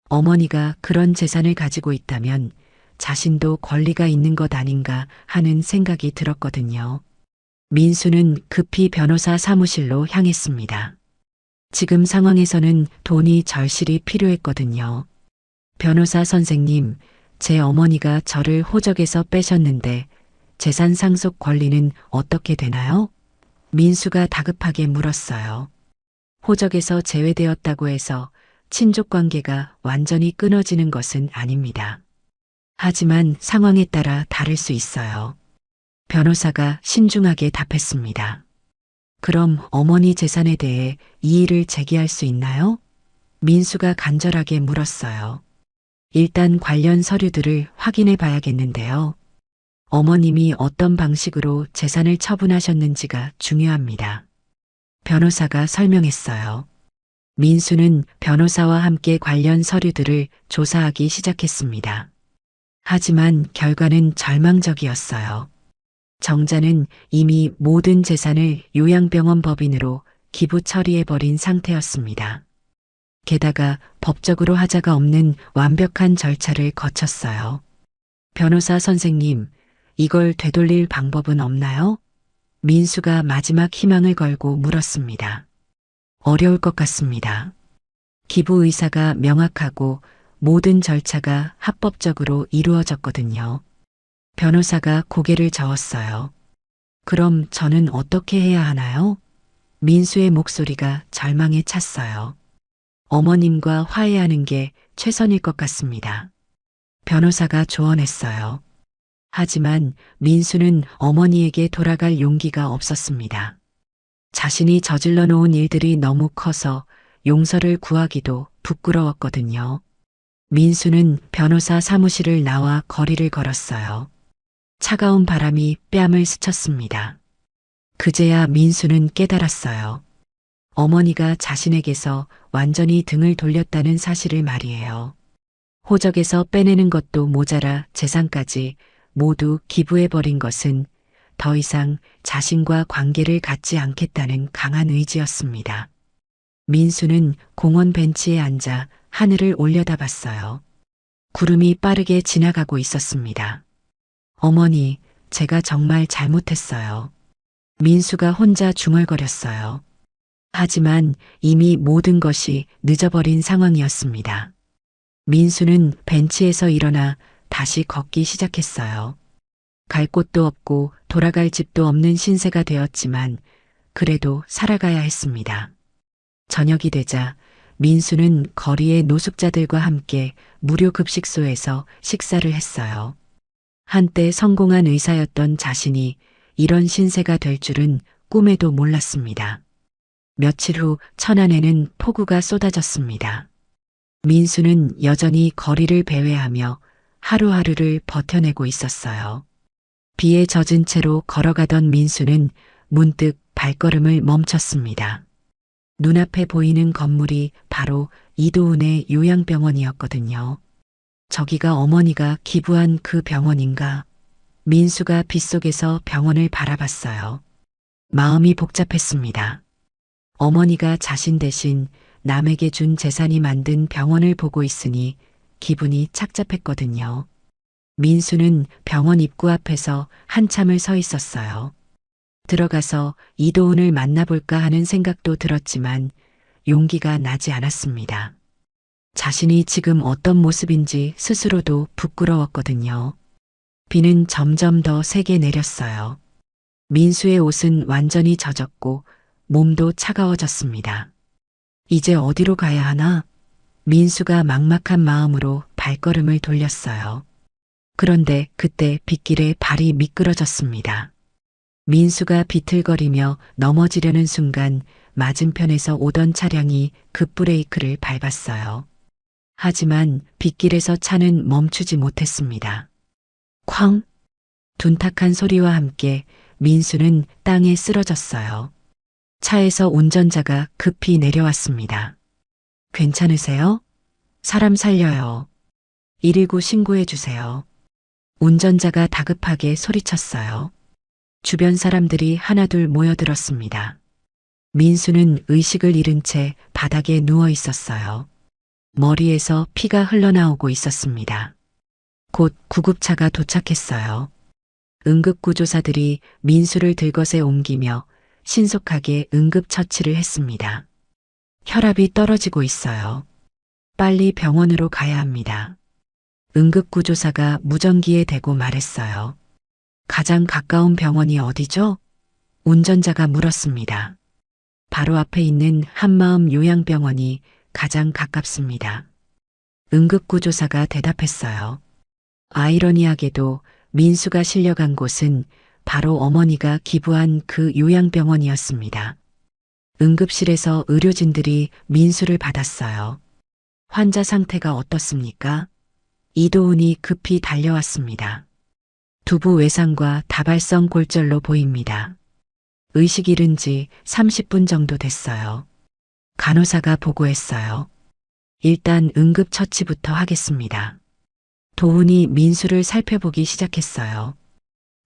어머니가 그런 재산을 가지고 있다면 자신도 권리가 있는 것 아닌가 하는 생각이 들었거든요. 민수는 급히 변호사 사무실로 향했습니다. 지금 상황에서는 돈이 절실히 필요했거든요. 변호사 선생님, 제 어머니가 저를 호적에서 빼셨는데 재산 상속 권리는 어떻게 되나요? 민수가 다급하게 물었어요. 호적에서 제외되었다고 해서 친족 관계가 완전히 끊어지는 것은 아닙니다. 하지만 상황에 따라 다를 수 있어요. 변호사가 신중하게 답했습니다. 그럼 어머니 재산에 대해 이의를 제기할 수 있나요? 민수가 간절하게 물었어요. 일단 관련 서류들을 확인해 봐야겠는데요. 어머님이 어떤 방식으로 재산을 처분하셨는지가 중요합니다. 변호사가 설명했어요. 민수는 변호사와 함께 관련 서류들을 조사하기 시작했습니다. 하지만 결과는 절망적이었어요. 정자는 이미 모든 재산을 요양병원 법인으로 기부 처리해버린 상태였습니다. 게다가 법적으로 하자가 없는 완벽한 절차를 거쳤어요. 변호사 선생님, 이걸 되돌릴 방법은 없나요? 민수가 마지막 희망을 걸고 물었습니다. 어려울 것 같습니다. 기부 의사가 명확하고 모든 절차가 합법적으로 이루어졌거든요. 변호사가 고개를 저었어요. 그럼 저는 어떻게 해야 하나요? 민수의 목소리가 절망에 찼어요. 어머님과 화해하는 게 최선일 것 같습니다. 변호사가 조언했어요. 하지만 민수는 어머니에게 돌아갈 용기가 없었습니다. 자신이 저질러 놓은 일들이 너무 커서 용서를 구하기도 부끄러웠거든요. 민수는 변호사 사무실을 나와 거리를 걸었어요. 차가운 바람이 뺨을 스쳤습니다. 그제야 민수는 깨달았어요. 어머니가 자신에게서 완전히 등을 돌렸다는 사실을 말이에요. 호적에서 빼내는 것도 모자라 재산까지 모두 기부해버린 것은 더 이상 자신과 관계를 갖지 않겠다는 강한 의지였습니다. 민수는 공원 벤치에 앉아 하늘을 올려다봤어요. 구름이 빠르게 지나가고 있었습니다. 어머니, 제가 정말 잘못했어요. 민수가 혼자 중얼거렸어요. 하지만 이미 모든 것이 늦어버린 상황이었습니다. 민수는 벤치에서 일어나 다시 걷기 시작했어요. 갈 곳도 없고 돌아갈 집도 없는 신세가 되었지만 그래도 살아가야 했습니다. 저녁이 되자 민수는 거리의 노숙자들과 함께 무료 급식소에서 식사를 했어요. 한때 성공한 의사였던 자신이 이런 신세가 될 줄은 꿈에도 몰랐습니다. 며칠 후 천안에는 폭우가 쏟아졌습니다. 민수는 여전히 거리를 배회하며 하루하루를 버텨내고 있었어요. 비에 젖은 채로 걸어가던 민수는 문득 발걸음을 멈췄습니다. 눈앞에 보이는 건물이 바로 이도은의 요양병원이었거든요. 저기가 어머니가 기부한 그 병원인가? 민수가 빗속에서 병원을 바라봤어요. 마음이 복잡했습니다. 어머니가 자신 대신 남에게 준 재산이 만든 병원을 보고 있으니 기분이 착잡했거든요. 민수는 병원 입구 앞에서 한참을 서 있었어요. 들어가서 이도훈을 만나볼까 하는 생각도 들었지만 용기가 나지 않았습니다. 자신이 지금 어떤 모습인지 스스로도 부끄러웠거든요. 비는 점점 더 세게 내렸어요. 민수의 옷은 완전히 젖었고 몸도 차가워졌습니다. 이제 어디로 가야 하나? 민수가 막막한 마음으로 발걸음을 돌렸어요. 그런데 그때 빗길에 발이 미끄러졌습니다. 민수가 비틀거리며 넘어지려는 순간 맞은편에서 오던 차량이 급브레이크를 밟았어요. 하지만 빗길에서 차는 멈추지 못했습니다. 쾅! 둔탁한 소리와 함께 민수는 땅에 쓰러졌어요. 차에서 운전자가 급히 내려왔습니다. 괜찮으세요? 사람 살려요. 119 신고해 주세요. 운전자가 다급하게 소리쳤어요. 주변 사람들이 하나둘 모여들었습니다. 민수는 의식을 잃은 채 바닥에 누워 있었어요. 머리에서 피가 흘러나오고 있었습니다. 곧 구급차가 도착했어요. 응급구조사들이 민수를 들것에 옮기며 신속하게 응급처치를 했습니다. 혈압이 떨어지고 있어요. 빨리 병원으로 가야 합니다. 응급구조사가 무전기에 대고 말했어요. 가장 가까운 병원이 어디죠? 운전자가 물었습니다. 바로 앞에 있는 한마음 요양병원이 가장 가깝습니다. 응급구조사가 대답했어요. 아이러니하게도 민수가 실려간 곳은 바로 어머니가 기부한 그 요양병원이었습니다. 응급실에서 의료진들이 민수를 받았어요. 환자 상태가 어떻습니까? 이도훈이 급히 달려왔습니다. 두부 외상과 다발성 골절로 보입니다. 의식 잃은 지 30분 정도 됐어요. 간호사가 보고했어요. 일단 응급처치부터 하겠습니다. 도훈이 민수를 살펴보기 시작했어요.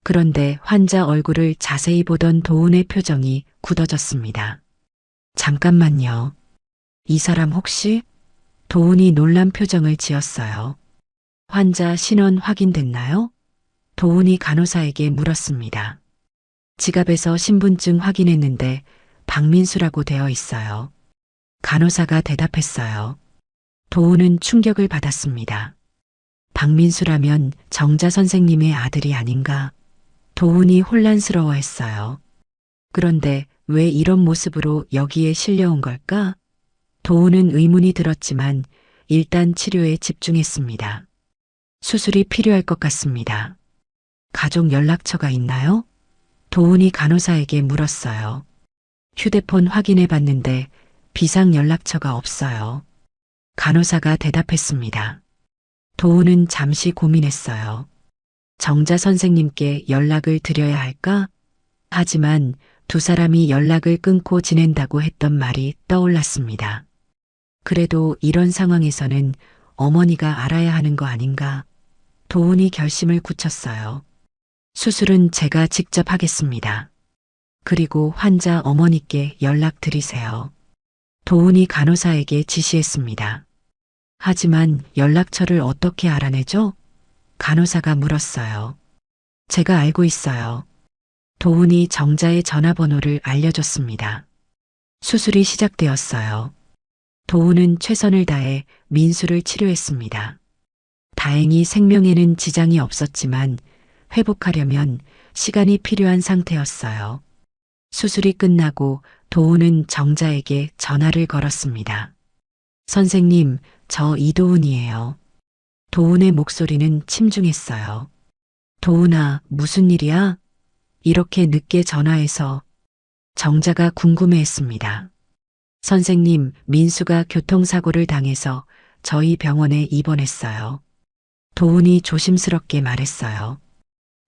그런데 환자 얼굴을 자세히 보던 도훈의 표정이 굳어졌습니다. 잠깐만요. 이 사람 혹시? 도훈이 놀란 표정을 지었어요. 환자 신원 확인됐나요? 도훈이 간호사에게 물었습니다. 지갑에서 신분증 확인했는데 박민수라고 되어 있어요. 간호사가 대답했어요. 도훈은 충격을 받았습니다. 박민수라면 정자 선생님의 아들이 아닌가? 도훈이 혼란스러워했어요. 그런데 왜 이런 모습으로 여기에 실려온 걸까? 도훈은 의문이 들었지만 일단 치료에 집중했습니다. 수술이 필요할 것 같습니다. 가족 연락처가 있나요? 도훈이 간호사에게 물었어요. 휴대폰 확인해 봤는데 비상 연락처가 없어요. 간호사가 대답했습니다. 도훈은 잠시 고민했어요. 정자 선생님께 연락을 드려야 할까? 하지만 두 사람이 연락을 끊고 지낸다고 했던 말이 떠올랐습니다. 그래도 이런 상황에서는 어머니가 알아야 하는 거 아닌가? 도훈이 결심을 굳혔어요. 수술은 제가 직접 하겠습니다. 그리고 환자 어머니께 연락드리세요. 도훈이 간호사에게 지시했습니다. 하지만 연락처를 어떻게 알아내죠? 간호사가 물었어요. 제가 알고 있어요. 도훈이 정자의 전화번호를 알려줬습니다. 수술이 시작되었어요. 도훈은 최선을 다해 민수를 치료했습니다. 다행히 생명에는 지장이 없었지만 회복하려면 시간이 필요한 상태였어요. 수술이 끝나고 도훈은 정자에게 전화를 걸었습니다. 선생님, 저 이도훈이에요. 도훈의 목소리는 침중했어요. 도훈아, 무슨 일이야? 이렇게 늦게 전화해서. 정자가 궁금해했습니다. 선생님, 민수가 교통사고를 당해서 저희 병원에 입원했어요. 도훈이 조심스럽게 말했어요.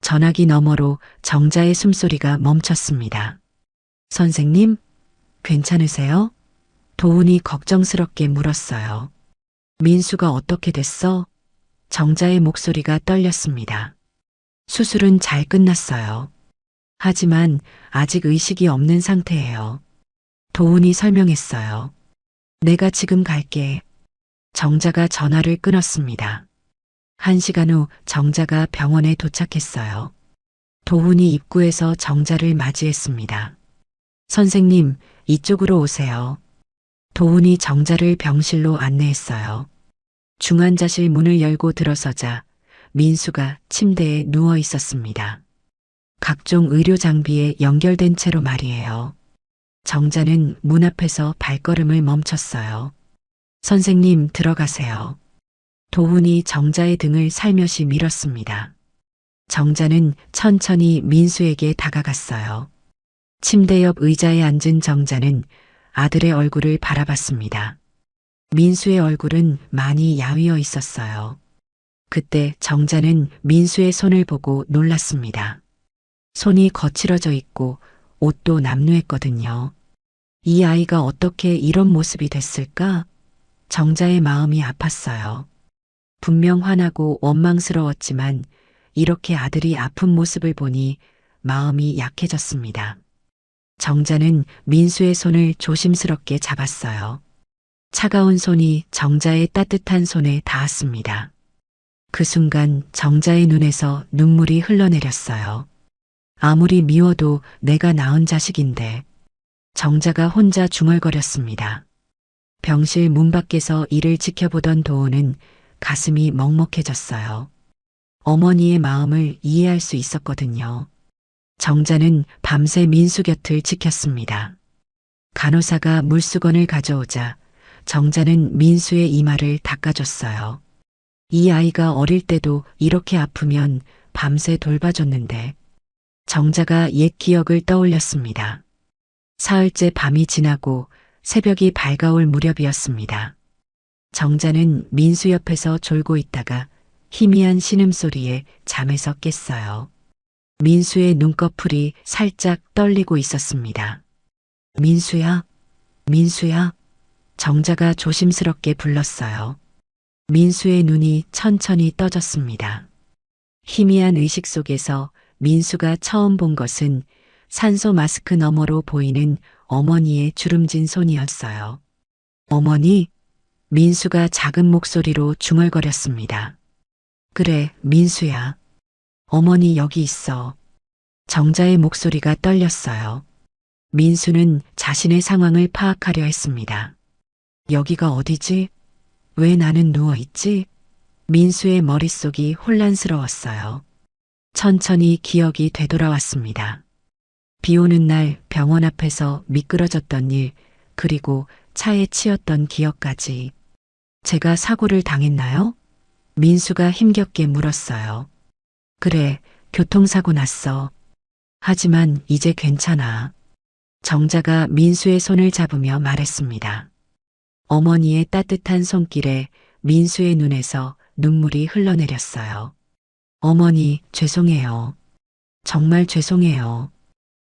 전화기 너머로 정자의 숨소리가 멈췄습니다. 선생님, 괜찮으세요? 도훈이 걱정스럽게 물었어요. 민수가 어떻게 됐어? 정자의 목소리가 떨렸습니다. 수술은 잘 끝났어요. 하지만 아직 의식이 없는 상태예요. 도훈이 설명했어요. 내가 지금 갈게. 정자가 전화를 끊었습니다. 1시간 후 정자가 병원에 도착했어요. 도훈이 입구에서 정자를 맞이했습니다. 선생님, 이쪽으로 오세요. 도훈이 정자를 병실로 안내했어요. 중환자실 문을 열고 들어서자 민수가 침대에 누워 있었습니다. 각종 의료 장비에 연결된 채로 말이에요. 정자는 문 앞에서 발걸음을 멈췄어요. 선생님, 들어가세요. 도훈이 정자의 등을 살며시 밀었습니다. 정자는 천천히 민수에게 다가갔어요. 침대 옆 의자에 앉은 정자는 아들의 얼굴을 바라봤습니다. 민수의 얼굴은 많이 야위어 있었어요. 그때 정자는 민수의 손을 보고 놀랐습니다. 손이 거칠어져 있고 옷도 남루했거든요. 이 아이가 어떻게 이런 모습이 됐을까? 정자의 마음이 아팠어요. 분명 화나고 원망스러웠지만 이렇게 아들이 아픈 모습을 보니 마음이 약해졌습니다. 정자는 민수의 손을 조심스럽게 잡았어요. 차가운 손이 정자의 따뜻한 손에 닿았습니다. 그 순간 정자의 눈에서 눈물이 흘러내렸어요. 아무리 미워도 내가 낳은 자식인데. 정자가 혼자 중얼거렸습니다. 병실 문 밖에서 이를 지켜보던 도훈은 가슴이 먹먹해졌어요. 어머니의 마음을 이해할 수 있었거든요. 정자는 밤새 민수 곁을 지켰습니다. 간호사가 물수건을 가져오자 정자는 민수의 이마를 닦아줬어요. 이 아이가 어릴 때도 이렇게 아프면 밤새 돌봐줬는데 정자가 옛 기억을 떠올렸습니다. 사흘째 밤이 지나고 새벽이 밝아올 무렵이었습니다. 정자는 민수 옆에서 졸고 있다가 희미한 신음소리에 잠에서 깼어요. 민수의 눈꺼풀이 살짝 떨리고 있었습니다. 민수야, 민수야. 정자가 조심스럽게 불렀어요. 민수의 눈이 천천히 떠졌습니다. 희미한 의식 속에서 민수가 처음 본 것은 산소 마스크 너머로 보이는 어머니의 주름진 손이었어요. 어머니? 민수가 작은 목소리로 중얼거렸습니다. 그래, 민수야. 어머니 여기 있어. 정자의 목소리가 떨렸어요. 민수는 자신의 상황을 파악하려 했습니다. 여기가 어디지? 왜 나는 누워있지? 민수의 머릿속이 혼란스러웠어요. 천천히 기억이 되돌아왔습니다. 비 오는 날 병원 앞에서 미끄러졌던 일, 그리고 차에 치였던 기억까지. 제가 사고를 당했나요? 민수가 힘겹게 물었어요. 그래, 교통사고 났어. 하지만 이제 괜찮아. 정자가 민수의 손을 잡으며 말했습니다. 어머니의 따뜻한 손길에 민수의 눈에서 눈물이 흘러내렸어요. 어머니, 죄송해요. 정말 죄송해요.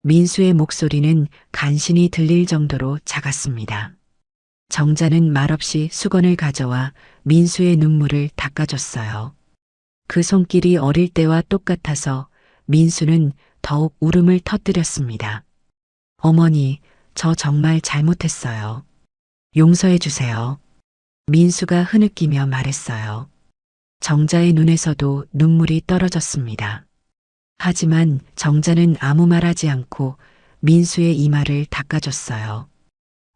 민수의 목소리는 간신히 들릴 정도로 작았습니다. 정자는 말없이 수건을 가져와 민수의 눈물을 닦아줬어요. 그 손길이 어릴 때와 똑같아서 민수는 더욱 울음을 터뜨렸습니다. 어머니, 저 정말 잘못했어요. 용서해 주세요. 민수가 흐느끼며 말했어요. 정자의 눈에서도 눈물이 떨어졌습니다. 하지만 정자는 아무 말하지 않고 민수의 이마를 닦아줬어요.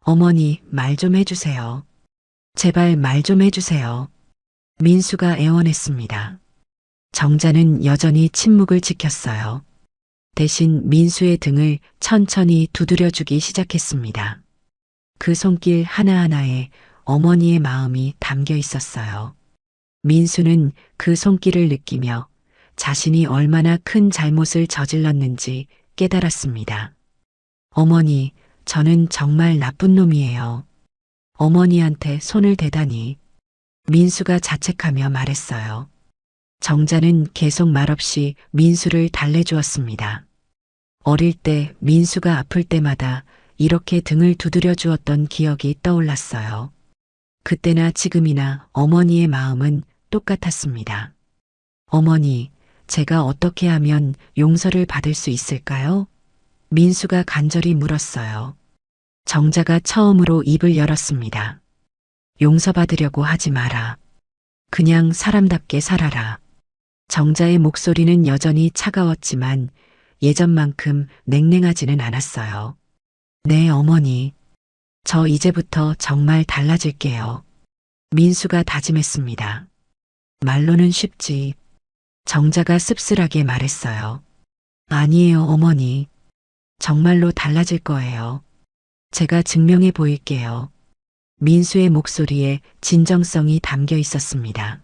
어머니, 말 좀 해주세요. 제발 말 좀 해주세요. 민수가 애원했습니다. 정자는 여전히 침묵을 지켰어요. 대신 민수의 등을 천천히 두드려주기 시작했습니다. 그 손길 하나하나에 어머니의 마음이 담겨 있었어요. 민수는 그 손길을 느끼며 자신이 얼마나 큰 잘못을 저질렀는지 깨달았습니다. 어머니, 저는 정말 나쁜 놈이에요. 어머니한테 손을 대다니. 민수가 자책하며 말했어요. 정자는 계속 말없이 민수를 달래주었습니다. 어릴 때 민수가 아플 때마다 이렇게 등을 두드려 주었던 기억이 떠올랐어요. 그때나 지금이나 어머니의 마음은 똑같았습니다. 어머니, 제가 어떻게 하면 용서를 받을 수 있을까요? 민수가 간절히 물었어요. 정자가 처음으로 입을 열었습니다. 용서받으려고 하지 마라. 그냥 사람답게 살아라. 정자의 목소리는 여전히 차가웠지만 예전만큼 냉랭하지는 않았어요. 네, 어머니. 저 이제부터 정말 달라질게요. 민수가 다짐했습니다. 말로는 쉽지. 정자가 씁쓸하게 말했어요. 아니에요, 어머니. 정말로 달라질 거예요. 제가 증명해 보일게요. 민수의 목소리에 진정성이 담겨 있었습니다.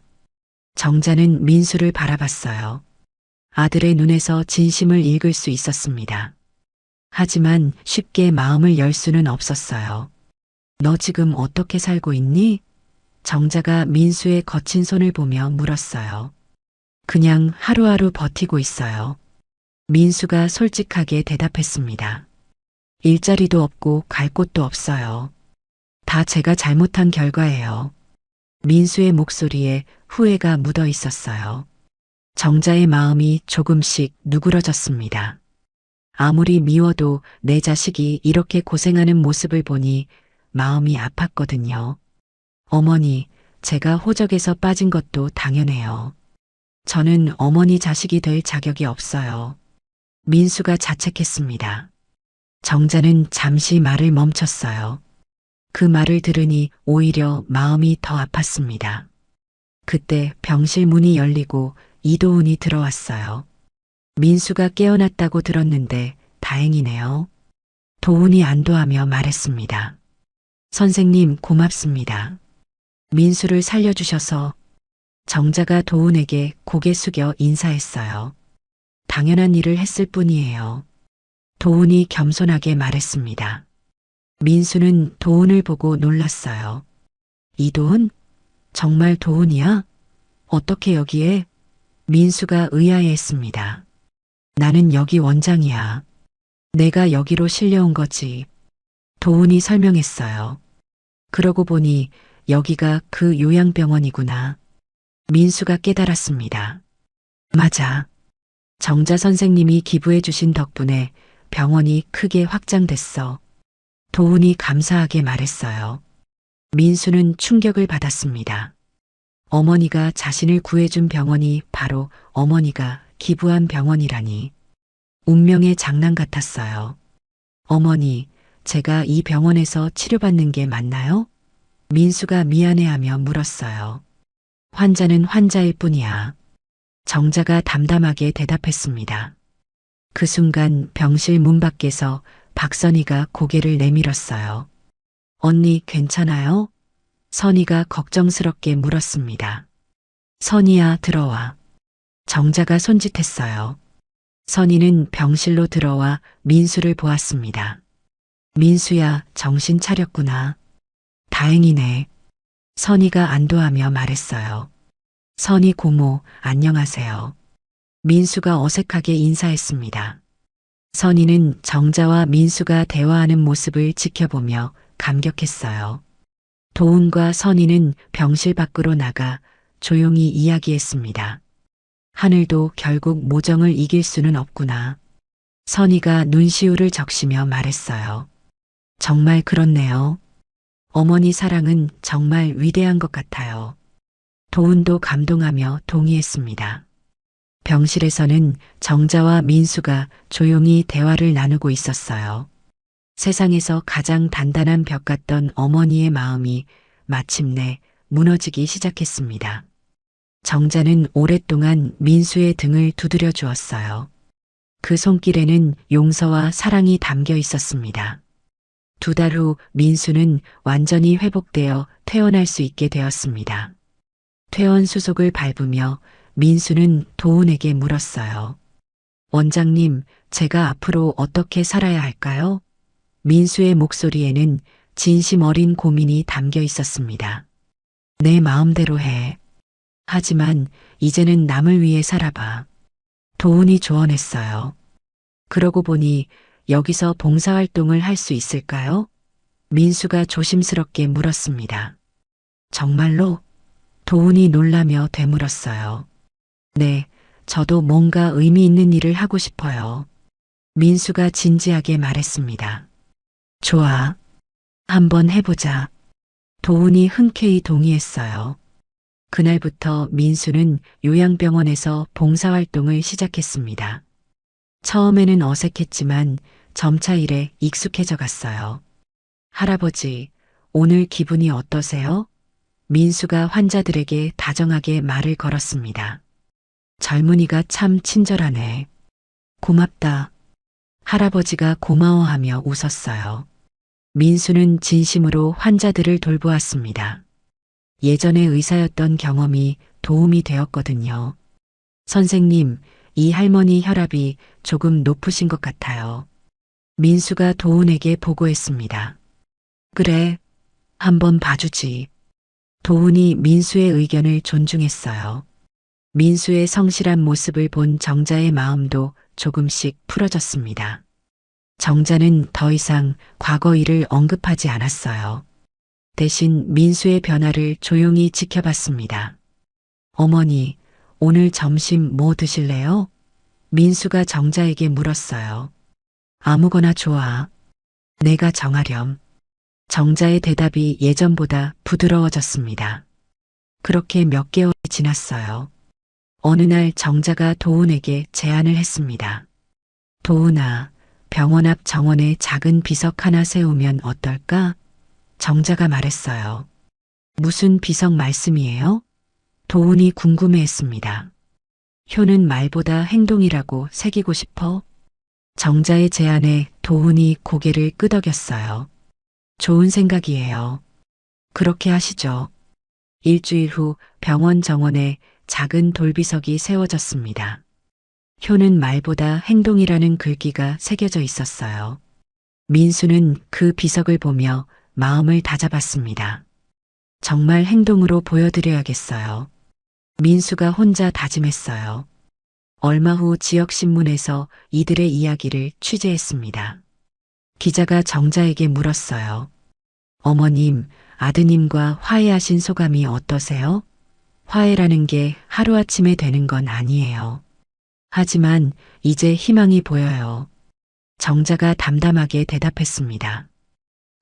정자는 민수를 바라봤어요. 아들의 눈에서 진심을 읽을 수 있었습니다. 하지만 쉽게 마음을 열 수는 없었어요. 너 지금 어떻게 살고 있니? 정자가 민수의 거친 손을 보며 물었어요. 그냥 하루하루 버티고 있어요. 민수가 솔직하게 대답했습니다. 일자리도 없고 갈 곳도 없어요. 다 제가 잘못한 결과예요. 민수의 목소리에 후회가 묻어 있었어요. 정자의 마음이 조금씩 누그러졌습니다. 아무리 미워도 내 자식이 이렇게 고생하는 모습을 보니 마음이 아팠거든요. 어머니, 제가 호적에서 빠진 것도 당연해요. 저는 어머니 자식이 될 자격이 없어요. 민수가 자책했습니다. 정자는 잠시 말을 멈췄어요. 그 말을 들으니 오히려 마음이 더 아팠습니다. 그때 병실 문이 열리고 이도훈이 들어왔어요. 민수가 깨어났다고 들었는데 다행이네요. 도훈이 안도하며 말했습니다. 선생님 고맙습니다. 민수를 살려주셔서. 정자가 도훈에게 고개 숙여 인사했어요. 당연한 일을 했을 뿐이에요. 도훈이 겸손하게 말했습니다. 민수는 도훈을 보고 놀랐어요. 이도훈? 정말 도훈이야? 어떻게 여기에? 민수가 의아해했습니다. 나는 여기 원장이야. 내가 여기로 실려온 거지. 도훈이 설명했어요. 그러고 보니 여기가 그 요양병원이구나. 민수가 깨달았습니다. 맞아. 정자 선생님이 기부해 주신 덕분에 병원이 크게 확장됐어. 도훈이 감사하게 말했어요. 민수는 충격을 받았습니다. 어머니가 자신을 구해준 병원이 바로 어머니가 기부한 병원이라니. 운명의 장난 같았어요. 어머니, 제가 이 병원에서 치료받는 게 맞나요? 민수가 미안해하며 물었어요. 환자는 환자일 뿐이야. 정자가 담담하게 대답했습니다. 그 순간 병실 문 밖에서 박선희가 고개를 내밀었어요. 언니 괜찮아요? 선희가 걱정스럽게 물었습니다. 선희야 들어와. 정자가 손짓했어요. 선희는 병실로 들어와 민수를 보았습니다. 민수야 정신 차렸구나. 다행이네. 선희가 안도하며 말했어요. 선희 고모 안녕하세요. 민수가 어색하게 인사했습니다. 선희는 정자와 민수가 대화하는 모습을 지켜보며 감격했어요. 도훈과 선희는 병실 밖으로 나가 조용히 이야기했습니다. 하늘도 결국 모정을 이길 수는 없구나. 선희가 눈시울을 적시며 말했어요. 정말 그렇네요. 어머니 사랑은 정말 위대한 것 같아요. 도훈도 감동하며 동의했습니다. 병실에서는 정자와 민수가 조용히 대화를 나누고 있었어요. 세상에서 가장 단단한 벽 같던 어머니의 마음이 마침내 무너지기 시작했습니다. 정자는 오랫동안 민수의 등을 두드려 주었어요. 그 손길에는 용서와 사랑이 담겨 있었습니다. 2달 후 민수는 완전히 회복되어 퇴원할 수 있게 되었습니다. 퇴원 수속을 밟으며 민수는 도훈에게 물었어요. 원장님, 제가 앞으로 어떻게 살아야 할까요? 민수의 목소리에는 진심 어린 고민이 담겨 있었습니다. 내 마음대로 해. 하지만 이제는 남을 위해 살아봐. 도훈이 조언했어요. 그러고 보니 여기서 봉사활동을 할 수 있을까요? 민수가 조심스럽게 물었습니다. 정말로? 도훈이 놀라며 되물었어요. 네, 저도 뭔가 의미 있는 일을 하고 싶어요. 민수가 진지하게 말했습니다. 좋아. 한번 해보자. 도훈이 흔쾌히 동의했어요. 그날부터 민수는 요양병원에서 봉사활동을 시작했습니다. 처음에는 어색했지만 점차 일에 익숙해져 갔어요. 할아버지, 오늘 기분이 어떠세요? 민수가 환자들에게 다정하게 말을 걸었습니다. 젊은이가 참 친절하네. 고맙다. 할아버지가 고마워하며 웃었어요. 민수는 진심으로 환자들을 돌보았습니다. 예전에 의사였던 경험이 도움이 되었거든요. 선생님, 이 할머니 혈압이 조금 높으신 것 같아요. 민수가 도훈에게 보고했습니다. 그래, 한번 봐주지. 도훈이 민수의 의견을 존중했어요. 민수의 성실한 모습을 본 정자의 마음도 조금씩 풀어졌습니다. 정자는 더 이상 과거 일을 언급하지 않았어요. 대신 민수의 변화를 조용히 지켜봤습니다. 어머니, 오늘 점심 뭐 드실래요? 민수가 정자에게 물었어요. 아무거나 좋아. 내가 정하렴. 정자의 대답이 예전보다 부드러워졌습니다. 그렇게 몇 개월이 지났어요. 어느 날 정자가 도훈에게 제안을 했습니다. 도훈아, 병원 앞 정원에 작은 비석 하나 세우면 어떨까? 정자가 말했어요. 무슨 비석 말씀이에요? 도훈이 궁금해했습니다. 효는 말보다 행동이라고 새기고 싶어? 정자의 제안에 도훈이 고개를 끄덕였어요. 좋은 생각이에요. 그렇게 하시죠. 일주일 후 병원 정원에 작은 돌비석이 세워졌습니다. 효는 말보다 행동이라는 글귀가 새겨져 있었어요. 민수는 그 비석을 보며 마음을 다잡았습니다. 정말 행동으로 보여드려야겠어요. 민수가 혼자 다짐했어요. 얼마 후 지역신문에서 이들의 이야기를 취재했습니다. 기자가 정자에게 물었어요. 어머님, 아드님과 화해하신 소감이 어떠세요? 화해라는 게 하루아침에 되는 건 아니에요. 하지만 이제 희망이 보여요. 정자가 담담하게 대답했습니다.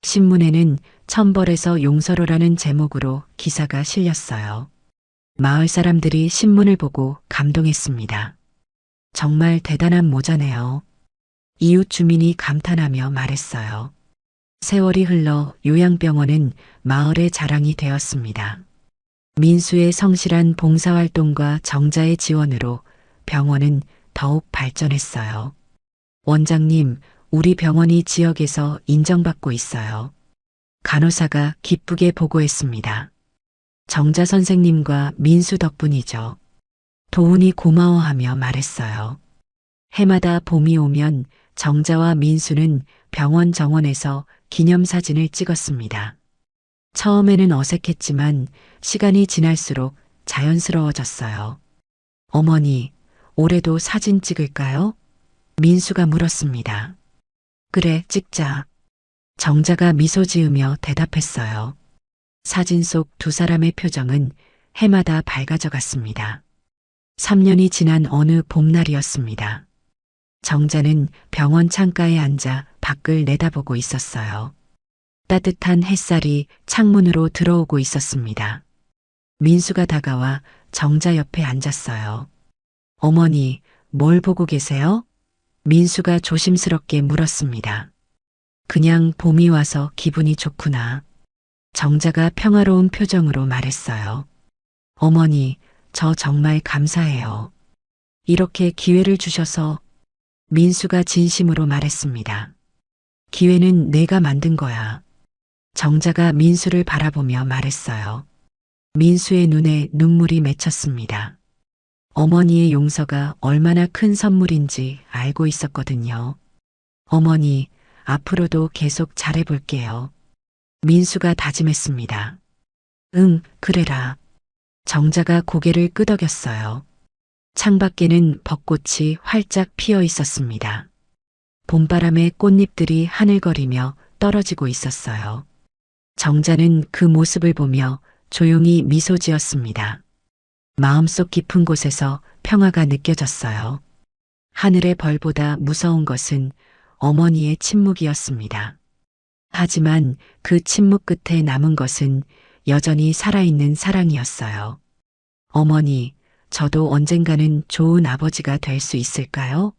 신문에는 천벌에서 용서로라는 제목으로 기사가 실렸어요. 마을 사람들이 신문을 보고 감동했습니다. 정말 대단한 모자네요. 이웃 주민이 감탄하며 말했어요. 세월이 흘러 요양병원은 마을의 자랑이 되었습니다. 민수의 성실한 봉사활동과 정자의 지원으로 병원은 더욱 발전했어요. 원장님, 우리 병원이 지역에서 인정받고 있어요. 간호사가 기쁘게 보고했습니다. 정자 선생님과 민수 덕분이죠. 도훈이 고마워하며 말했어요. 해마다 봄이 오면 정자와 민수는 병원 정원에서 기념사진을 찍었습니다. 처음에는 어색했지만 시간이 지날수록 자연스러워졌어요. 어머니, 올해도 사진 찍을까요? 민수가 물었습니다. 그래, 찍자. 정자가 미소 지으며 대답했어요. 사진 속 두 사람의 표정은 해마다 밝아져 갔습니다. 3년이 지난 어느 봄날이었습니다. 정자는 병원 창가에 앉아 밖을 내다보고 있었어요. 따뜻한 햇살이 창문으로 들어오고 있었습니다. 민수가 다가와 정자 옆에 앉았어요. 어머니, 뭘 보고 계세요? 민수가 조심스럽게 물었습니다. 그냥 봄이 와서 기분이 좋구나. 정자가 평화로운 표정으로 말했어요. 어머니, 저 정말 감사해요. 이렇게 기회를 주셔서. 민수가 진심으로 말했습니다. 기회는 내가 만든 거야. 정자가 민수를 바라보며 말했어요. 민수의 눈에 눈물이 맺혔습니다. 어머니의 용서가 얼마나 큰 선물인지 알고 있었거든요. 어머니, 앞으로도 계속 잘해볼게요. 민수가 다짐했습니다. 응, 그래라. 정자가 고개를 끄덕였어요. 창밖에는 벚꽃이 활짝 피어 있었습니다. 봄바람에 꽃잎들이 하늘거리며 떨어지고 있었어요. 정자는 그 모습을 보며 조용히 미소 지었습니다. 마음속 깊은 곳에서 평화가 느껴졌어요. 하늘의 벌보다 무서운 것은 어머니의 침묵이었습니다. 하지만 그 침묵 끝에 남은 것은 여전히 살아있는 사랑이었어요. 어머니, 저도 언젠가는 좋은 아버지가 될 수 있을까요?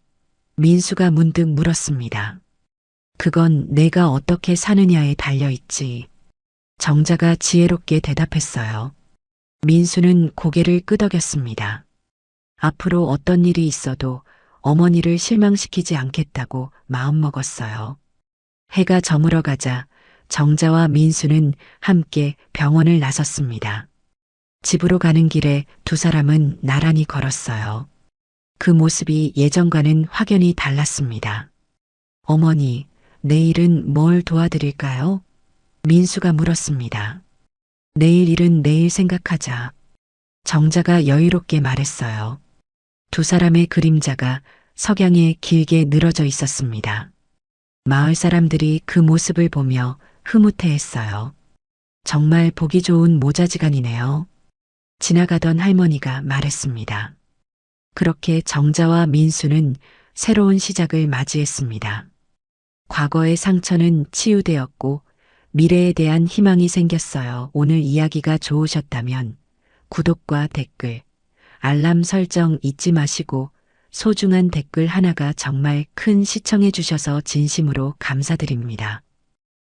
민수가 문득 물었습니다. 그건 내가 어떻게 사느냐에 달려있지. 정자가 지혜롭게 대답했어요. 민수는 고개를 끄덕였습니다. 앞으로 어떤 일이 있어도 어머니를 실망시키지 않겠다고 마음먹었어요. 해가 저물어가자 정자와 민수는 함께 병원을 나섰습니다. 집으로 가는 길에 두 사람은 나란히 걸었어요. 그 모습이 예전과는 확연히 달랐습니다. 어머니, 내일은 뭘 도와드릴까요? 민수가 물었습니다. 내일 일은 내일 생각하자. 정자가 여유롭게 말했어요. 두 사람의 그림자가 석양에 길게 늘어져 있었습니다. 마을 사람들이 그 모습을 보며 흐뭇해했어요. 정말 보기 좋은 모자지간이네요. 지나가던 할머니가 말했습니다. 그렇게 정자와 민수는 새로운 시작을 맞이했습니다. 과거의 상처는 치유되었고 미래에 대한 희망이 생겼어요. 오늘 이야기가 좋으셨다면 구독과 댓글, 알람 설정 잊지 마시고 소중한 댓글 하나가 정말 큰 시청해 주셔서 진심으로 감사드립니다.